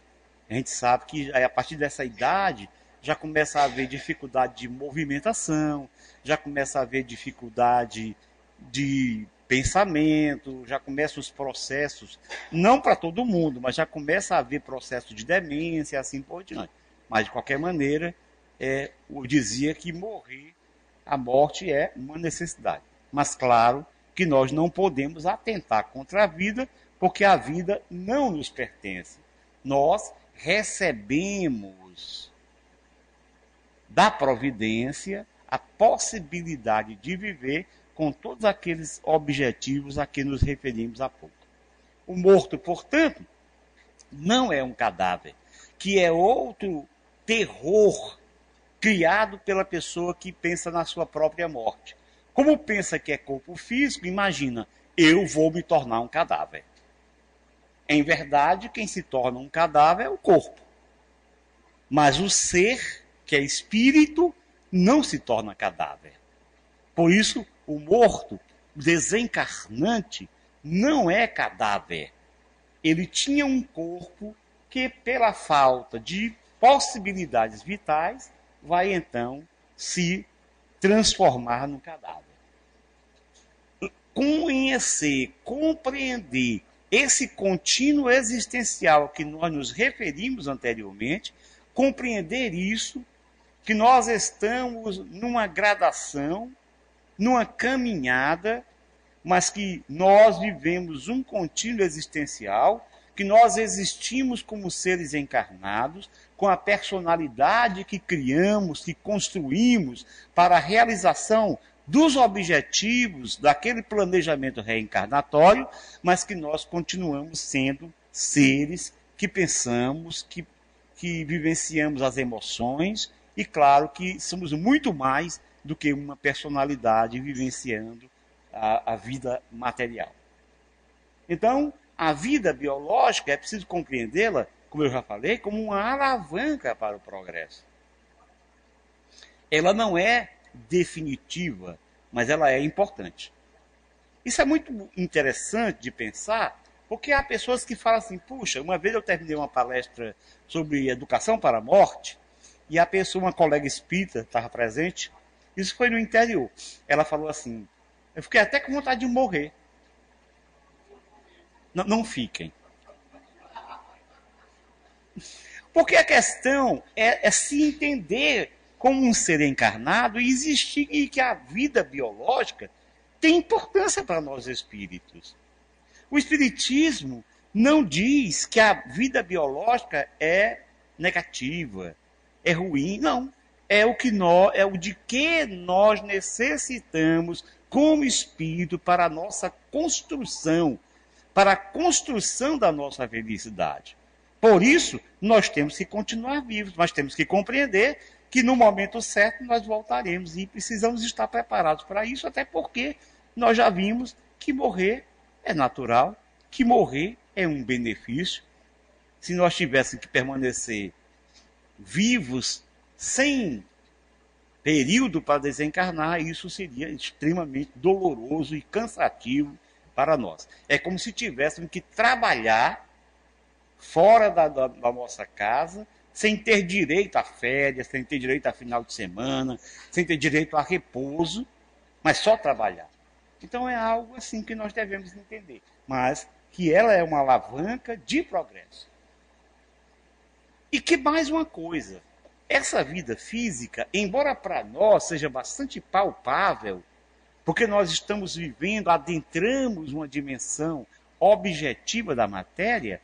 A gente sabe que a partir dessa idade já começa a haver dificuldade de movimentação, já começa a haver dificuldade de pensamento, já começam os processos, não para todo mundo, mas já começa a haver processo de demência e assim por diante. Mas, de qualquer maneira, eu dizia que a morte é uma necessidade. Mas, claro, que nós não podemos atentar contra a vida, porque a vida não nos pertence. Nós recebemos da providência a possibilidade de viver com todos aqueles objetivos a que nos referimos há pouco. O morto, portanto, não é um cadáver, que é outro terror criado pela pessoa que pensa na sua própria morte. Como pensa que é corpo físico, imagina, eu vou me tornar um cadáver. Em verdade, quem se torna um cadáver é o corpo. Mas o ser, que é espírito, não se torna cadáver. Por isso, o morto, o desencarnante, não é cadáver. Ele tinha um corpo que, pela falta de possibilidades vitais, vai então se transformar no cadáver. Conhecer, compreender esse contínuo existencial a que nós nos referimos anteriormente, compreender isso, que nós estamos numa gradação, numa caminhada, mas que nós vivemos um contínuo existencial, que nós existimos como seres encarnados, com a personalidade que criamos, que construímos para a realização dos objetivos daquele planejamento reencarnatório, mas que nós continuamos sendo seres que pensamos, que vivenciamos as emoções e, claro, que somos muito mais do que uma personalidade vivenciando a vida material. Então, a vida biológica é preciso compreendê-la, como eu já falei, como uma alavanca para o progresso. Ela não é definitiva, mas ela é importante. Isso é muito interessante de pensar, porque há pessoas que falam assim, puxa, uma vez eu terminei uma palestra sobre educação para a morte, e a pessoa, uma colega espírita, estava presente, isso foi no interior. Ela falou assim, eu fiquei até com vontade de morrer. Não fiquem. Porque a questão é se entender como um ser encarnado e existir, e que a vida biológica tem importância para nós espíritos. O espiritismo não diz que a vida biológica é negativa, é ruim, não. É o de que nós necessitamos como espírito para a nossa construção, para a construção da nossa felicidade. Por isso, nós temos que continuar vivos, mas temos que compreender que no momento certo nós voltaremos e precisamos estar preparados para isso, até porque nós já vimos que morrer é natural, que morrer é um benefício. Se nós tivéssemos que permanecer vivos sem período para desencarnar, isso seria extremamente doloroso e cansativo para nós. É como se tivéssemos que trabalhar fora da nossa casa, sem ter direito a férias, sem ter direito a final de semana, sem ter direito a repouso, mas só trabalhar. Então é algo assim que nós devemos entender, mas que ela é uma alavanca de progresso. E que mais uma coisa, essa vida física, embora para nós seja bastante palpável, porque nós estamos vivendo, adentramos uma dimensão objetiva da matéria,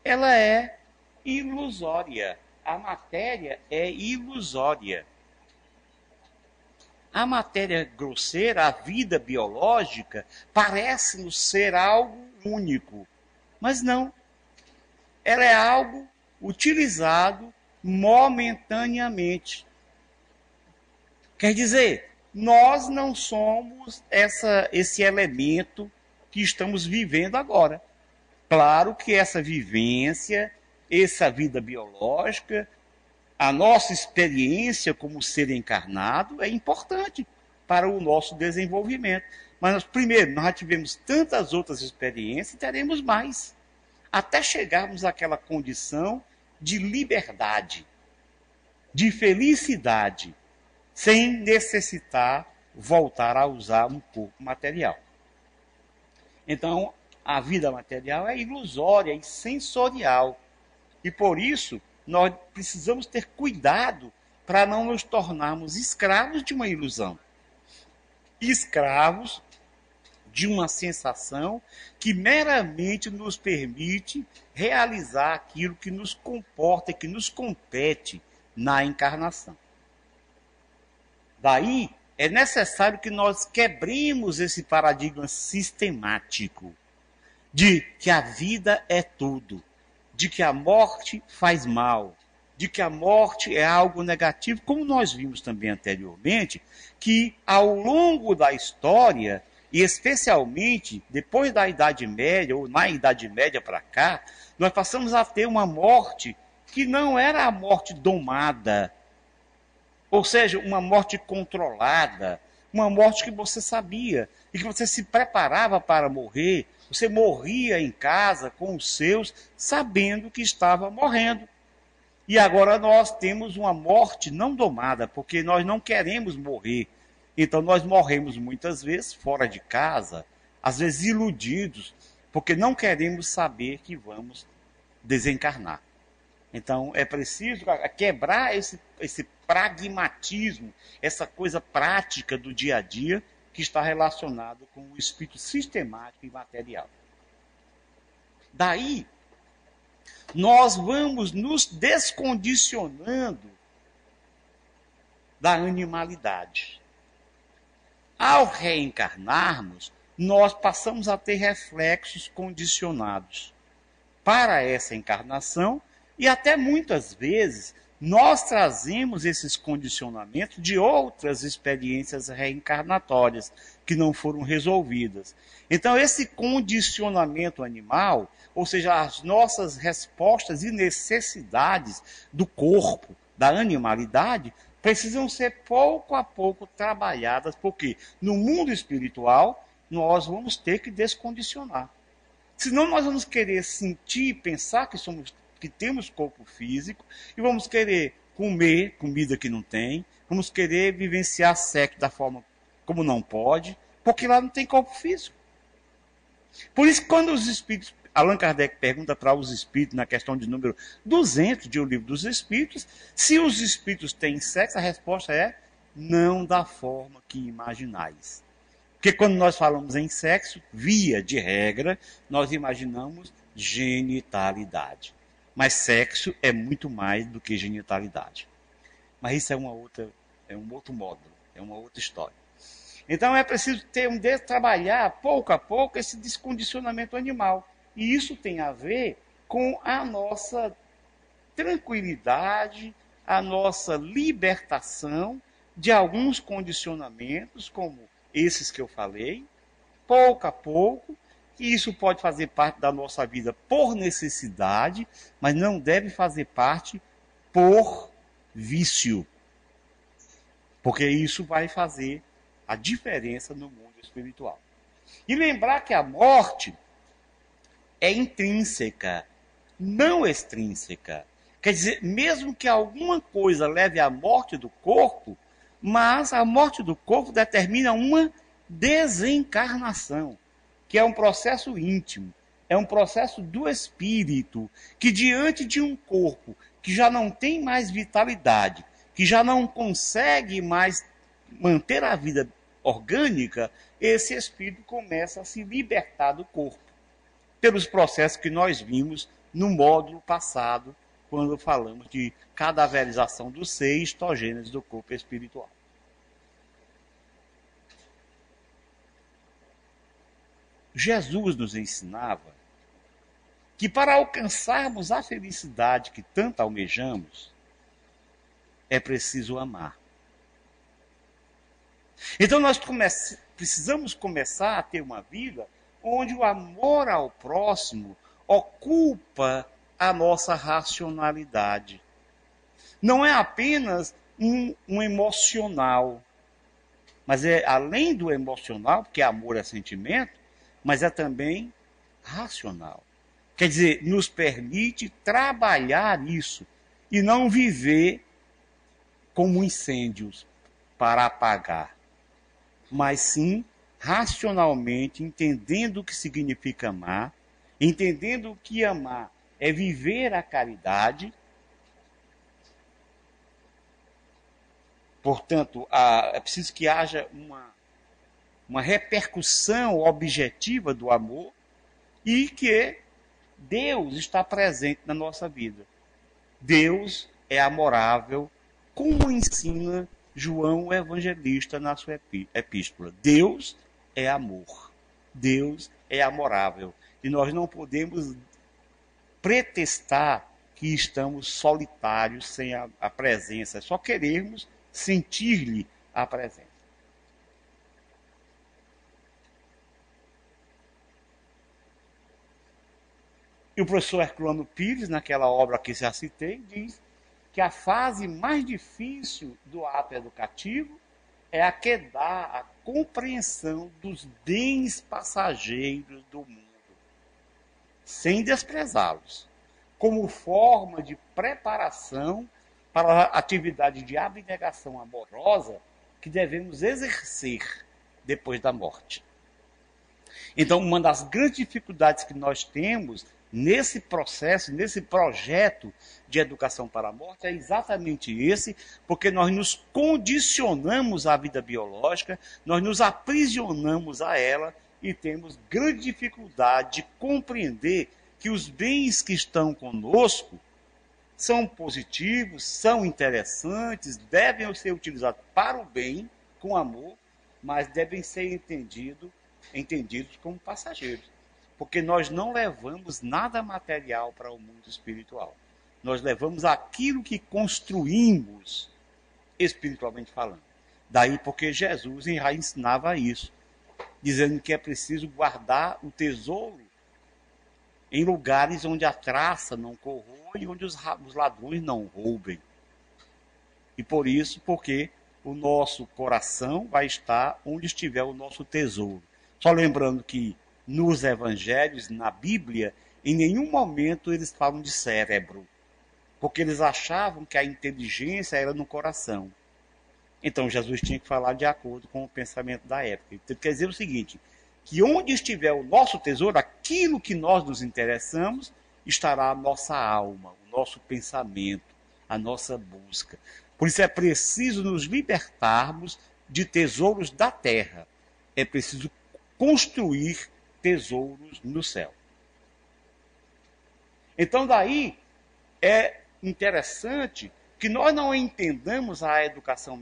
ela é ilusória. A matéria é ilusória. A matéria grosseira, a vida biológica, parece-nos ser algo único. Mas não. Ela é algo utilizado momentaneamente. Quer dizer, nós não somos esse elemento que estamos vivendo agora. Claro que essa vivência, essa vida biológica, a nossa experiência como ser encarnado é importante para o nosso desenvolvimento. Mas, primeiro, nós já tivemos tantas outras experiências e teremos mais, até chegarmos àquela condição de liberdade, de felicidade, sem necessitar voltar a usar um corpo material. Então, a vida material é ilusória e sensorial. E por isso, nós precisamos ter cuidado para não nos tornarmos escravos de uma ilusão. Escravos de uma sensação que meramente nos permite realizar aquilo que nos comporta e que nos compete na encarnação. Daí, é necessário que nós quebremos esse paradigma sistemático de que a vida é tudo, de que a morte faz mal, de que a morte é algo negativo, como nós vimos também anteriormente, que ao longo da história, e especialmente depois da Idade Média, ou na Idade Média para cá, nós passamos a ter uma morte que não era a morte domada, ou seja, uma morte controlada, uma morte que você sabia, e que você se preparava para morrer, você morria em casa com os seus, sabendo que estava morrendo. E agora nós temos uma morte não domada, porque nós não queremos morrer. Então nós morremos muitas vezes fora de casa, às vezes iludidos, porque não queremos saber que vamos desencarnar. Então é preciso quebrar esse pragmatismo, essa coisa prática do dia a dia, que está relacionado com o espírito sistemático e material. Daí, nós vamos nos descondicionando da animalidade. ao reencarnarmos, nós passamos a ter reflexos condicionados para essa encarnação e até muitas vezes nós trazemos esses condicionamentos de outras experiências reencarnatórias que não foram resolvidas. Então, esse condicionamento animal, ou seja, as nossas respostas e necessidades do corpo, da animalidade, precisam ser pouco a pouco trabalhadas, porque no mundo espiritual nós vamos ter que descondicionar. Senão nós vamos querer sentir, pensar que temos corpo físico e vamos querer comer comida que não tem, vamos querer vivenciar sexo da forma como não pode, porque lá não tem corpo físico. Por isso, quando os espíritos, Allan Kardec pergunta para os espíritos, na questão de número 200 de O Livro dos Espíritos, se os espíritos têm sexo, a resposta é não da forma que imaginais. Porque quando nós falamos em sexo, via de regra, nós imaginamos genitalidade. Mas sexo é muito mais do que genitalidade. Mas isso é um outro módulo, é uma outra história. Então é preciso trabalhar pouco a pouco esse descondicionamento animal. E isso tem a ver com a nossa tranquilidade, a nossa libertação de alguns condicionamentos, como esses que eu falei, pouco a pouco. E isso pode fazer parte da nossa vida por necessidade, mas não deve fazer parte por vício. Porque isso vai fazer a diferença no mundo espiritual. E lembrar que a morte é intrínseca, não extrínseca. Quer dizer, mesmo que alguma coisa leve à morte do corpo, mas a morte do corpo determina uma desencarnação, que é um processo íntimo, é um processo do espírito, que diante de um corpo que já não tem mais vitalidade, que já não consegue mais manter a vida orgânica, esse espírito começa a se libertar do corpo, pelos processos que nós vimos no módulo passado, quando falamos de cadaverização do ser e histogênese do corpo espiritual. Jesus nos ensinava que para alcançarmos a felicidade que tanto almejamos, é preciso amar. Então nós precisamos começar a ter uma vida onde o amor ao próximo ocupa a nossa racionalidade. Não é apenas um emocional, mas é além do emocional, porque amor é sentimento, mas é também racional. Quer dizer, nos permite trabalhar isso e não viver como incêndios para apagar, mas sim racionalmente, entendendo o que significa amar, entendendo que amar é viver a caridade. Portanto, é preciso que haja uma repercussão objetiva do amor e que Deus está presente na nossa vida. Deus é amorável, como ensina João o Evangelista na sua epístola. Deus é amor. Deus é amorável. E nós não podemos pretextar que estamos solitários sem a presença. Só queremos sentir-lhe a presença. E o professor Herculano Pires, naquela obra que já citei, diz que a fase mais difícil do ato educativo é a que dá a compreensão dos bens passageiros do mundo, sem desprezá-los, como forma de preparação para a atividade de abnegação amorosa que devemos exercer depois da morte. Então, uma das grandes dificuldades que nós temos nesse processo, nesse projeto de educação para a morte, é exatamente esse, porque nós nos condicionamos à vida biológica, nós nos aprisionamos a ela e temos grande dificuldade de compreender que os bens que estão conosco são positivos, são interessantes, devem ser utilizados para o bem, com amor, mas devem ser entendidos como passageiros. Porque nós não levamos nada material para o mundo espiritual. Nós levamos aquilo que construímos espiritualmente falando. Daí porque Jesus já ensinava isso, dizendo que é preciso guardar o tesouro em lugares onde a traça não corroa e onde os ladrões não roubem. E por isso, porque o nosso coração vai estar onde estiver o nosso tesouro. Só lembrando que nos evangelhos, na Bíblia, em nenhum momento eles falam de cérebro, porque eles achavam que a inteligência era no coração. Então Jesus tinha que falar de acordo com o pensamento da época. Então, quer dizer o seguinte, que onde estiver o nosso tesouro, aquilo que nós nos interessamos, estará a nossa alma, o nosso pensamento, a nossa busca. Por isso é preciso nos libertarmos de tesouros da terra. É preciso construir tesouros no céu. Então daí é interessante que nós não entendamos a educação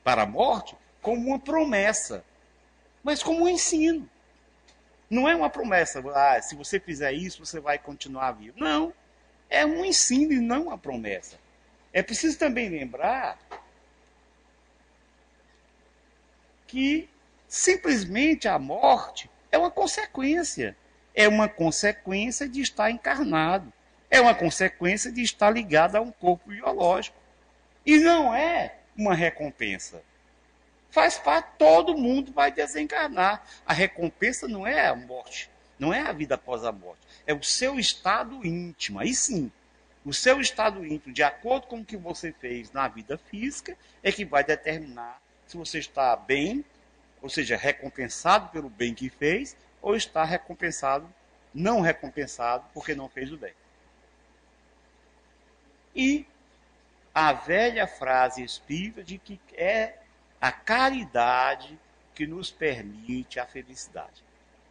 para a morte como uma promessa, mas como um ensino. Não é uma promessa, se você fizer isso, você vai continuar vivo. Não, é um ensino e não uma promessa. É preciso também lembrar que simplesmente a morte é uma consequência. É uma consequência de estar encarnado. É uma consequência de estar ligado a um corpo biológico. E não é uma recompensa. Faz parte, todo mundo vai desencarnar. A recompensa não é a morte, não é a vida após a morte. É o seu estado íntimo. Aí sim, o seu estado íntimo, de acordo com o que você fez na vida física, é que vai determinar se você está bem, ou seja, recompensado pelo bem que fez, ou está recompensado, não recompensado, porque não fez o bem. E a velha frase espírita de que é a caridade que nos permite a felicidade.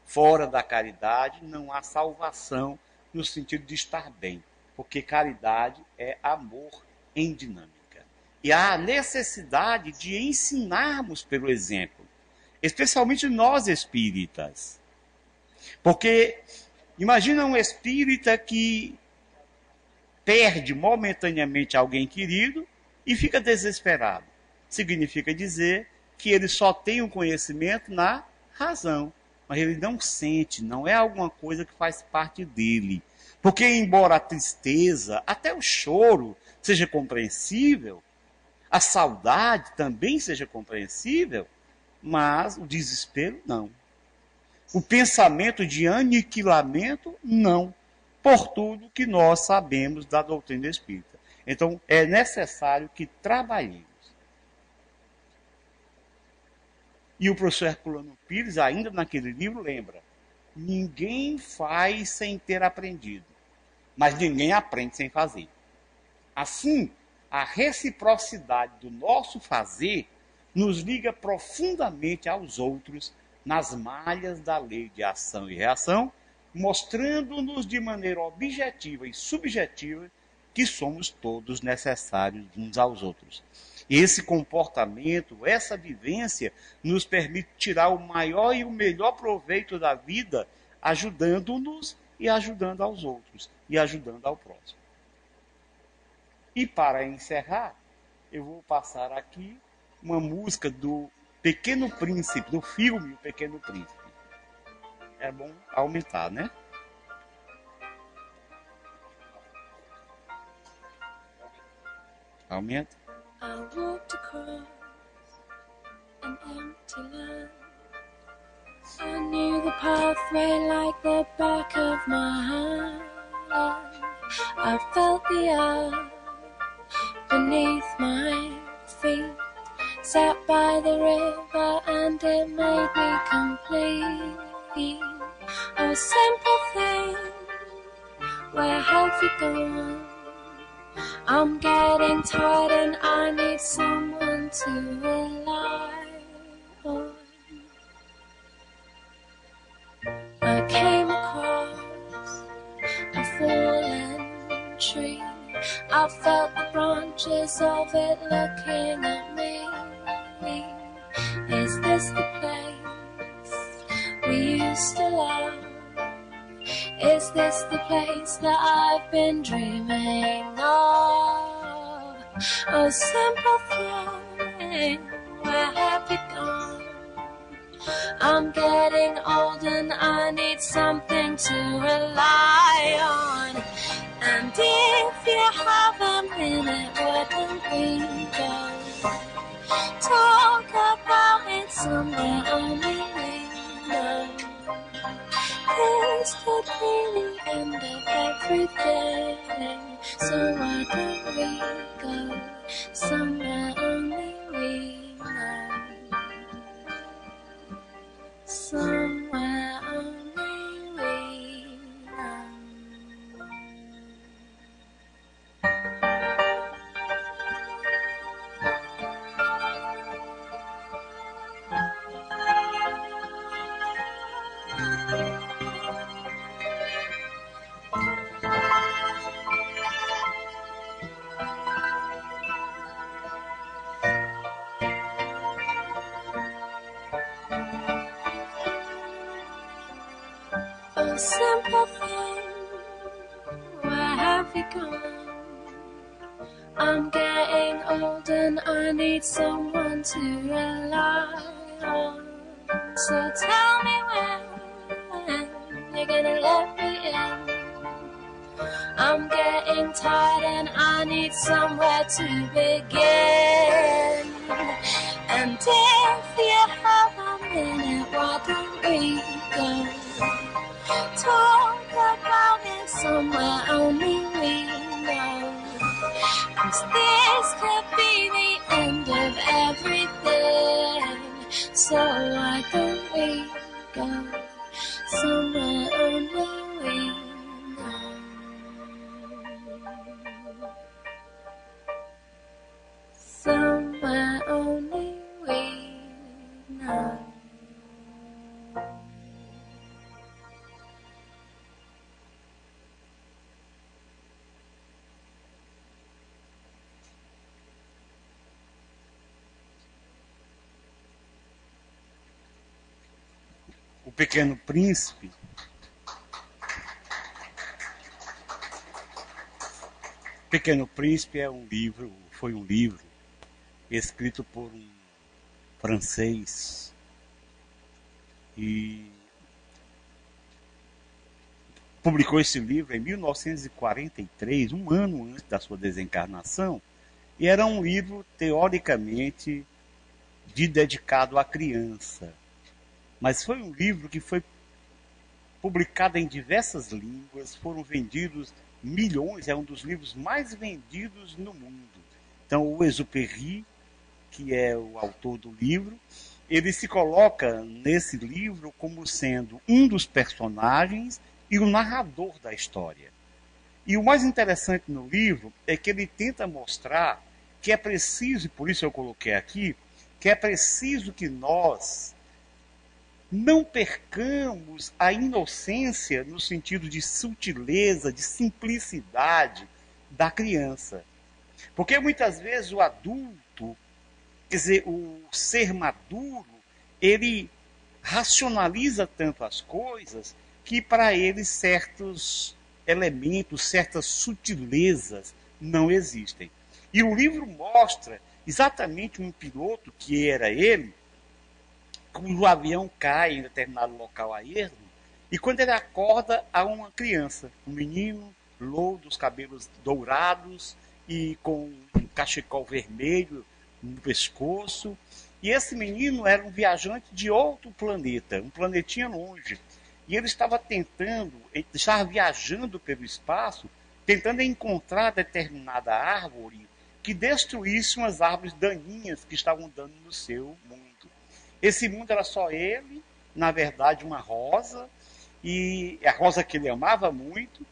Fora da caridade não há salvação no sentido de estar bem, porque caridade é amor em dinâmica. E há a necessidade de ensinarmos pelo exemplo, especialmente nós espíritas. Porque imagina um espírita que perde momentaneamente alguém querido e fica desesperado. Significa dizer que ele só tem o conhecimento na razão, mas ele não sente, não é alguma coisa que faz parte dele. Porque embora a tristeza, até o choro, seja compreensível, a saudade também seja compreensível, mas o desespero não. O pensamento de aniquilamento não. Por tudo que nós sabemos da doutrina espírita. Então, é necessário que trabalhemos. E o professor Herculano Pires, ainda naquele livro, lembra: ninguém faz sem ter aprendido, mas ninguém aprende sem fazer. Assim, a reciprocidade do nosso fazer nos liga profundamente aos outros nas malhas da lei de ação e reação, mostrando-nos de maneira objetiva e subjetiva que somos todos necessários uns aos outros. Esse comportamento, essa vivência, nos permite tirar o maior e o melhor proveito da vida, ajudando-nos e ajudando aos outros, e ajudando ao próximo. E para encerrar, eu vou passar aqui uma música do Pequeno Príncipe, do filme O Pequeno Príncipe. É bom aumentar, né? Aumenta. I walked across an empty land. I knew the pathway like the back of my hand. I felt the earth beneath my feet. Sat by the river and it made me complete. Oh, simple thing, where have you gone? I'm getting tired and I need someone to rely on. I came across a fallen tree. I felt the branches of it looking at me. used to love? Is this the place that I've been dreaming of? Oh, simple thing, where have you gone? I'm getting old and I need something to rely on. And if you have a minute, why don't we go talk about it somewhere only we know? This could be the end of everything, so why don't we go somewhere only we know? Somewhere only we know. A simple thing, where have you gone? I'm getting old and I need someone to rely on. So tell me when you're gonna let me in. I'm getting tired and I need somewhere to begin. And if you have a minute, why don't we go talk about it somewhere only we know? 'Cause this could be the end of everything, so why don't we go somewhere only we know? Somewhere only we know. O Pequeno Príncipe Pequeno Príncipe foi um livro escrito por um francês e publicou esse livro em 1943, um ano antes da sua desencarnação, e era um livro teoricamente dedicado à criança. Mas foi um livro que foi publicado em diversas línguas, foram vendidos milhões, é um dos livros mais vendidos no mundo. Então, o Exupéry, que é o autor do livro, ele se coloca nesse livro como sendo um dos personagens e o narrador da história. E o mais interessante no livro é que ele tenta mostrar que é preciso, e por isso eu coloquei aqui, que é preciso que nós não percamos a inocência no sentido de sutileza, de simplicidade da criança. Porque muitas vezes o adulto, quer dizer, o ser maduro, ele racionaliza tanto as coisas que para ele certos elementos, certas sutilezas não existem. E o livro mostra exatamente um piloto, que era ele, quando o avião cai em determinado local a ermo, e quando ele acorda, há uma criança, um menino louro, dos cabelos dourados e com um cachecol vermelho no pescoço. E esse menino era um viajante de outro planeta, um planetinha longe. E ele estava viajando pelo espaço, tentando encontrar determinada árvore que destruísse umas árvores daninhas que estavam dando no seu mundo. Esse mundo era só ele, na verdade uma rosa, e a rosa que ele amava muito,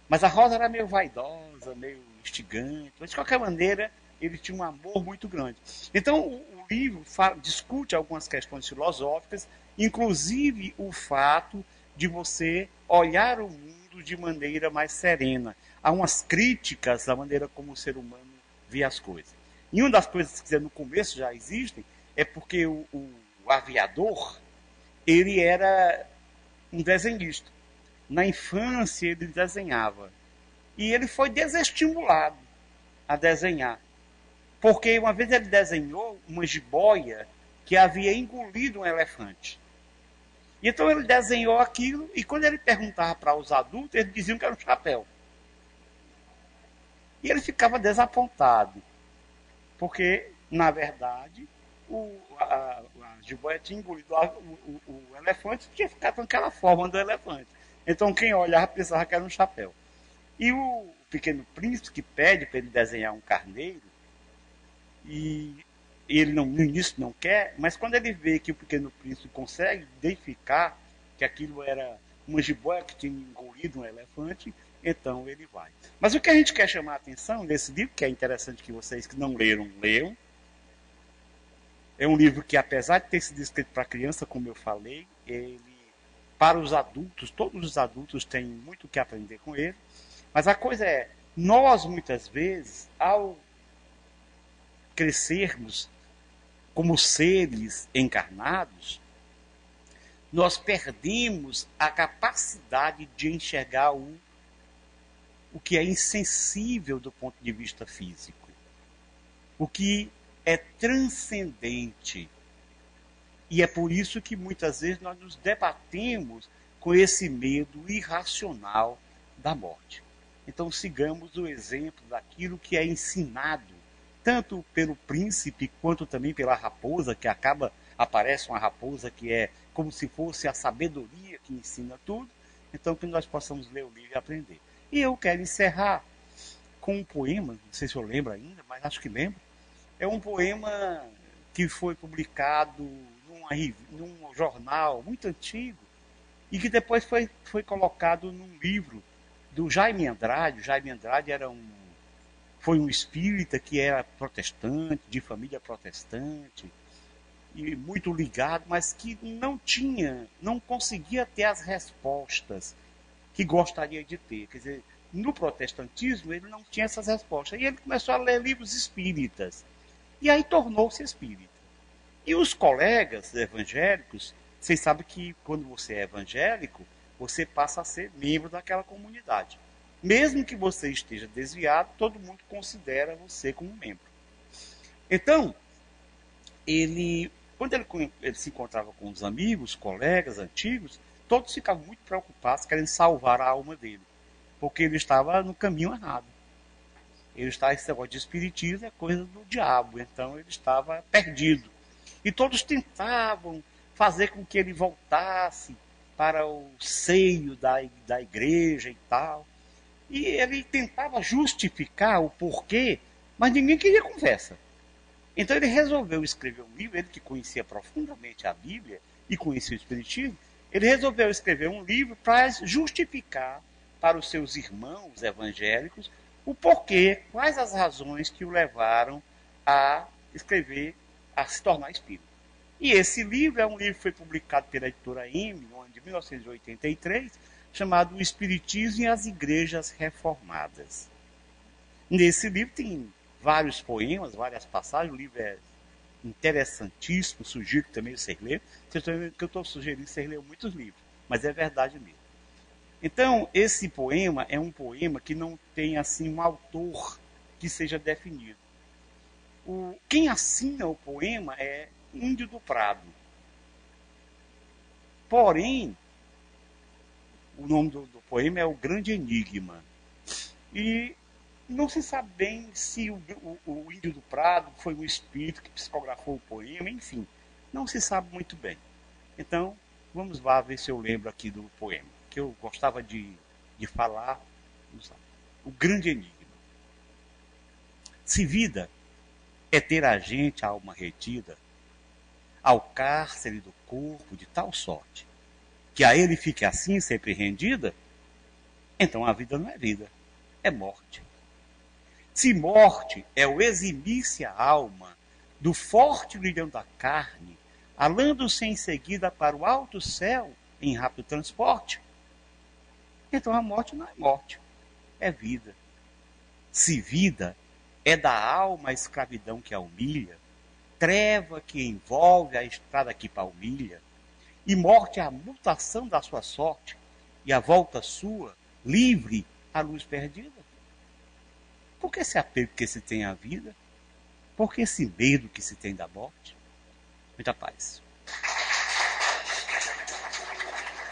mas a rosa era meio vaidosa, meio instigante, mas de qualquer maneira ele tinha um amor muito grande. Então o livro discute algumas questões filosóficas, inclusive o fato de você olhar o mundo de maneira mais serena. Há umas críticas da maneira como o ser humano vê as coisas. E uma das coisas que no começo já existem é porque o aviador, ele era um desenhista. Na infância ele desenhava. E ele foi desestimulado a desenhar. Porque uma vez ele desenhou uma jiboia que havia engolido um elefante. E então ele desenhou aquilo e quando ele perguntava para os adultos, eles diziam que era um chapéu. E ele ficava desapontado. Porque, na verdade, a jiboia tinha engolido o elefante e tinha ficado com aquela forma do elefante. Então quem olhava pensava que era um chapéu. E o Pequeno Príncipe que pede para ele desenhar um carneiro, e ele não, no início não quer, mas quando ele vê que o Pequeno Príncipe consegue identificar que aquilo era uma jiboia que tinha engolido um elefante, então ele vai. Mas o que a gente quer chamar a atenção nesse livro, que é interessante que vocês que não leram, leiam, é um livro que, apesar de ter sido escrito para criança, como eu falei, ele, para os adultos, todos os adultos têm muito o que aprender com ele, mas a coisa é, nós muitas vezes, ao crescermos como seres encarnados, nós perdemos a capacidade de enxergar o que é insensível do ponto de vista físico, o que é transcendente. E é por isso que muitas vezes nós nos debatemos com esse medo irracional da morte. Então sigamos o exemplo daquilo que é ensinado, tanto pelo príncipe quanto também pela raposa, que aparece uma raposa que é como se fosse a sabedoria que ensina tudo, então que nós possamos ler o livro e aprender. E eu quero encerrar com um poema, não sei se eu lembro ainda, mas acho que lembro. É um poema que foi publicado num jornal muito antigo e que depois foi colocado num livro do Jaime Andrade. O Jaime Andrade foi um espírita que era protestante, de família protestante, e muito ligado, mas que não conseguia ter as respostas que gostaria de ter. Quer dizer, no protestantismo ele não tinha essas respostas. E ele começou a ler livros espíritas. E aí tornou-se espírita. E os colegas evangélicos, vocês sabem que quando você é evangélico, você passa a ser membro daquela comunidade. Mesmo que você esteja desviado, todo mundo considera você como membro. Então, quando ele se encontrava com os amigos, colegas antigos, todos ficavam muito preocupados, querendo salvar a alma dele, porque ele estava no caminho errado. Esse negócio de espiritismo é coisa do diabo, então ele estava perdido. E todos tentavam fazer com que ele voltasse para o seio da igreja e tal. E ele tentava justificar o porquê, mas ninguém queria conversa. Então ele resolveu escrever um livro, ele que conhecia profundamente a Bíblia e conhecia o Espiritismo, ele resolveu escrever um livro para justificar para os seus irmãos evangélicos o porquê, quais as razões que o levaram a escrever, a se tornar espírita. E esse livro é um livro que foi publicado pela editora M, no ano de 1983, chamado O Espiritismo e as Igrejas Reformadas. Nesse livro tem vários poemas, várias passagens, o livro é interessantíssimo, sugiro também vocês lerem, que eu estou sugerindo que vocês leiam muitos livros, mas é verdade mesmo. Então, esse poema é um poema que não tem assim um autor que seja definido. Quem assina o poema é Índio do Prado. Porém, o nome do poema é O Grande Enigma. E não se sabe bem se o Índio do Prado foi um espírito que psicografou o poema, enfim, não se sabe muito bem. Então, vamos lá ver se eu lembro aqui do poema, que eu gostava de falar. O Grande Enigma. Se vida é ter a gente a alma retida ao cárcere do corpo de tal sorte que a ele fique assim sempre rendida, então a vida não é vida, é morte. Se morte é o eximir-se a alma do forte brilhão da carne, alando-se em seguida para o alto céu em rápido transporte, então a morte não é morte, é vida. Se vida é da alma a escravidão que a humilha, treva que envolve a estrada que palmilha, e morte é a mutação da sua sorte e a volta sua, livre, à luz perdida? Por que esse apego que se tem à vida? Por que esse medo que se tem da morte? Muita paz.